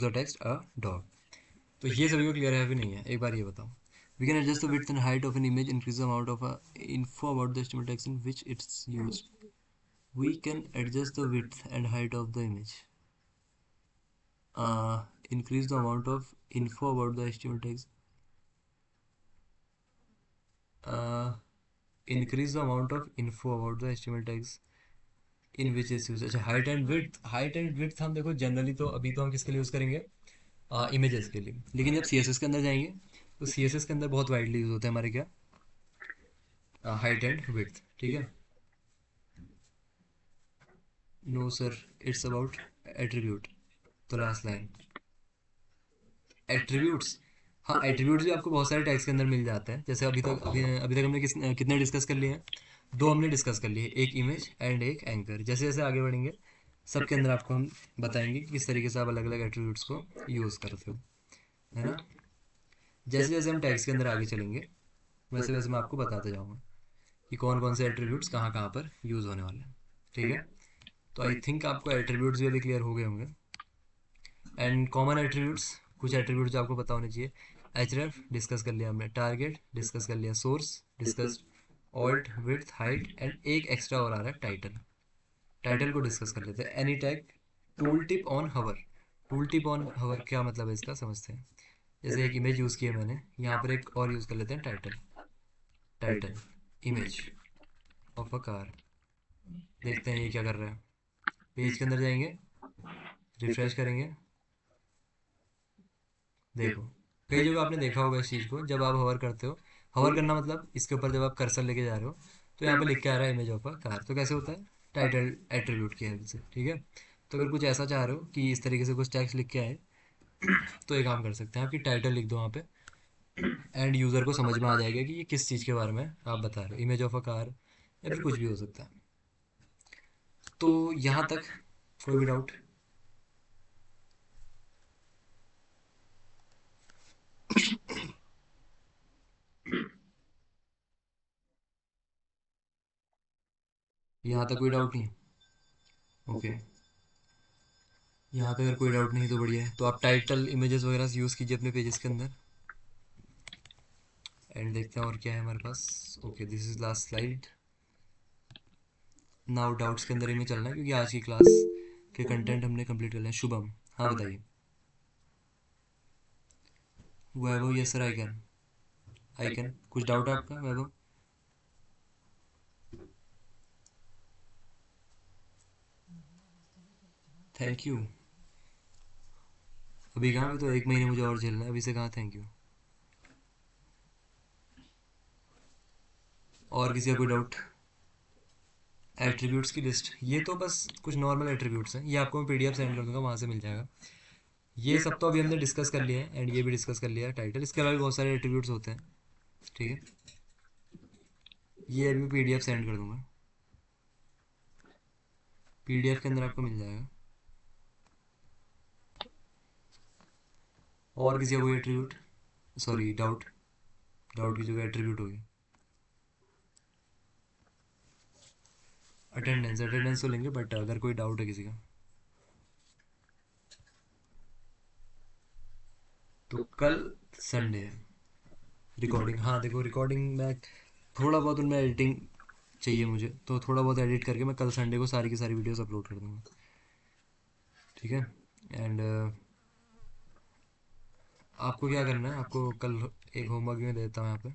the text a dog. तो ये सभी को क्लियर है भी नहीं है, एक बार ये बताओ। We can adjust the width and height of an image, increase the amount of info about the HTML text in which it's used. We can adjust the width and height of the image, increase the amount of info about the HTML text, uh, increase the amount of info about the HTML tags in which is used. अच्छा, height and width, height and width हम देखो जनरली तो अभी तो हम किसके लिए यूज़ करेंगे, इमेजेस के लिए। लेकिन जब CSS के अंदर जाएंगे तो CSS के अंदर बहुत वाइडली यूज़ होता है हमारे क्या, हाइट एंड विड्थ, ठीक है? No sir, it's about attribute. तो लास्ट लाइन एट्रीब्यूट्स। हाँ, एट्रीब्यूट्स भी आपको बहुत सारे टैग्स के अंदर मिल जाते हैं। जैसे अभी तक हमने कितने डिस्कस कर लिए हैं? दो हमने डिस्कस कर लिए, एक इमेज एंड एक एंकर। जैसे जैसे आगे बढ़ेंगे सबके अंदर आपको हम बताएंगे कि किस तरीके से आप अलग अलग एट्रीब्यूट्स को यूज़ करते हो, है ना? जैसे जैसे हम टैग्स के अंदर आगे चलेंगे वैसे वैसे मैं आपको बताते जाऊँगा कि कौन कौन से एट्रीब्यूट्स कहाँ कहाँ पर यूज़ होने वाले हैं, ठीक है? तो आई थिंक आपको एट्रीब्यूट्स भी अभी क्लियर हो गए होंगे। एंड कॉमन एट्रीब्यूट्स, कुछ एट्रीब्यूट्स जो आपको पता होने चाहिए। href डिस्कस कर लिया हमने, टारगेट डिस्कस कर लिया, source discuss, alt, width, height, and एक एक्स्ट्रा और आ रहा है टाइटल। टाइटल को डिस्कस कर लेते हैं। Any tag, tool tip on hover. Tool tip on hover क्या मतलब है इसका, समझते हैं। जैसे एक इमेज यूज़ की है मैंने, यहाँ पर एक और यूज़ कर लेते हैं title. Title image of a car. देखते हैं ये क्या कर रहा है। पेज के अंदर जाएंगे, रिफ्रेश करेंगे, देखो कई जगह आपने देखा होगा इस चीज़ को, जब आप हवर करते हो, हवर करना मतलब इसके ऊपर जब आप कर्सर लेके जा रहे हो तो यहाँ पे लिख के आ रहा है इमेज ऑफ अ कार। तो कैसे होता है, टाइटल एट्रीब्यूट की हेल्प से, ठीक है? तो अगर कुछ ऐसा चाह रहे हो कि इस तरीके से कुछ टेक्स्ट लिख के आए तो ये काम कर सकते हैं, आपकी टाइटल लिख दो वहाँ पे, एंड यूज़र को समझ में आ जाएगा कि ये किस चीज़ के बारे में आप बता रहे हो, इमेज ऑफ अ कार या फिर कुछ भी हो सकता है। तो यहाँ तक कोई भी डाउट? यहाँ तक कोई डाउट नहीं? ओके, यहाँ पे अगर कोई डाउट नहीं तो बढ़िया है। तो आप टाइटल इमेजेस वगैरह यूज़ कीजिए अपने पेजेस के अंदर, एंड देखते हैं और क्या है हमारे पास। Okay, this is last slide. Now doubts के अंदर ही में चलना है क्योंकि आज की क्लास के कंटेंट हमने कंप्लीट कर लिया। शुभम, हाँ बताइए। वैभव, यस सर, आई कैन। कुछ डाउट है आपका वैभव? Thank you. अभी कहाँ, अभी तो 1 महीने मुझे और झेलना है, अभी से कहाँ थैंक यू। और किसी का कोई डाउट? एट्रीब्यूट्स की लिस्ट, ये तो बस कुछ नॉर्मल एट्रीब्यूट्स हैं, ये आपको मैं पीडीएफ सेंड कर दूंगा, वहाँ से मिल जाएगा। ये सब तो अभी हमने डिस्कस कर लिया है, एंड ये भी डिस्कस कर लिया है टाइटल, इसके अलावा भी बहुत सारे एट्रीब्यूट्स होते हैं, ठीक है। ये अभी पीडीएफ सेंड कर दूंगा, पीडीएफ के अंदर आपको मिल जाएगा। और किसी का कोई एट्रीब्यूट, सॉरी डाउट, डाउट की जगह एट्रीब्यूट होगी। अटेंडेंस, अटेंडेंस तो लेंगे, बट अगर कोई डाउट है किसी का तो कल संडे है। रिकॉर्डिंग, हाँ देखो रिकॉर्डिंग में थोड़ा बहुत उनमें एडिटिंग चाहिए मुझे, तो थोड़ा बहुत एडिट करके मैं कल संडे को सारी की सारी वीडियोस अपलोड कर दूंगा, ठीक है। एंड आपको क्या करना है, आपको कल एक होमवर्क में देता हूँ यहाँ पे,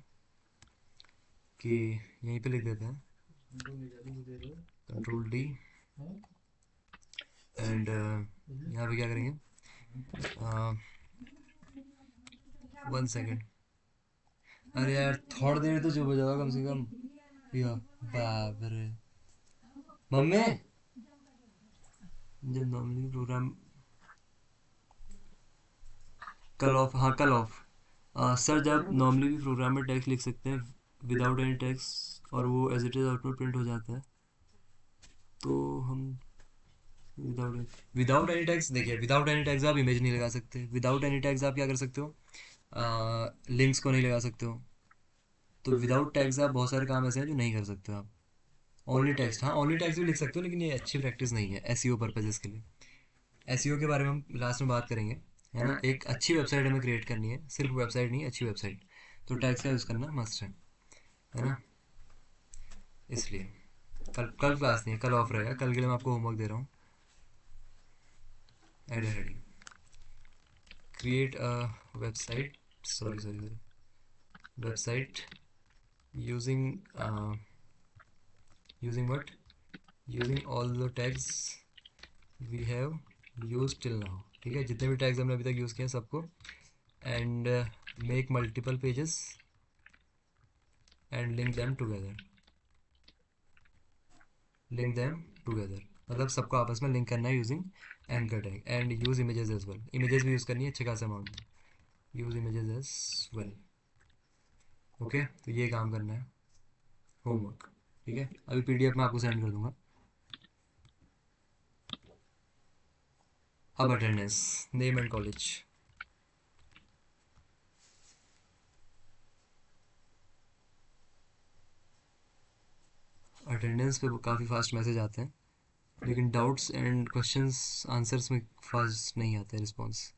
कि यहीं पे लिख देते हैं कंट्रोल डी, एंड यहाँ पे क्या करेंगे, 1 सेकेंड, अरे यार थोड़ी देर तो चुप हो जाओ कम से कम। या बाप रे, मम्मी जब नॉर्मली प्रोग्राम कल ऑफ, हाँ कल ऑफ। सर जब नॉर्मली भी प्रोग्राम में टेक्स्ट लिख सकते हैं विदाउट एनी टेक्स्ट, और वो as it is output print हो जाता है, तो हम विदाउट एनी टैग्स, देखिए विदाउट एनी टैग्स आप इमेज नहीं लगा सकते, विदाउट एनी टैग्स आप क्या कर सकते हो, लिंक्स को नहीं लगा सकते हो, तो विदाउट टैग्स आप बहुत सारे काम ऐसे हैं जो नहीं कर सकते हो आप। ओनली टेक्स्ट, हाँ ओनली टेक्स्ट भी लिख सकते हो, लेकिन ये अच्छी प्रैक्टिस नहीं है एसईओ पर्पजेस के लिए। एसईओ के बारे में हम लास्ट में बात करेंगे, है ना। एक अच्छी वेबसाइट हमें क्रिएट करनी है, सिर्फ वेबसाइट नहीं, अच्छी वेबसाइट, तो टैग्स का यूज़ करना मस्ट है ना। इसलिए कल कल क्लास नहीं है, कल ऑफ रहेगा, कल के लिए मैं आपको होमवर्क दे रहा हूँ। Add heading, create a website, sorry, website using using what, using all the tags we have used till now, ठीक है, जितने भी टैग्स हमने अभी तक यूज़ किए हैं सबको, and make multiple pages and link them together, मतलब सबको आपस में लिंक करना है using anchor tag, and use images as well, images भी यूज़ करनी है अच्छे खासे अमाउंट में, use images as well, okay. तो ये काम करना है, होमवर्क, ठीक है, अभी पीडीएफ में आपको सेंड कर दूंगा। अब attendance, name and college, attendance पे काफ़ी फास्ट मैसेज आते हैं, लेकिन डाउट्स एंड क्वेश्चंस आंसर्स में फास्ट नहीं आते रिस्पॉन्स,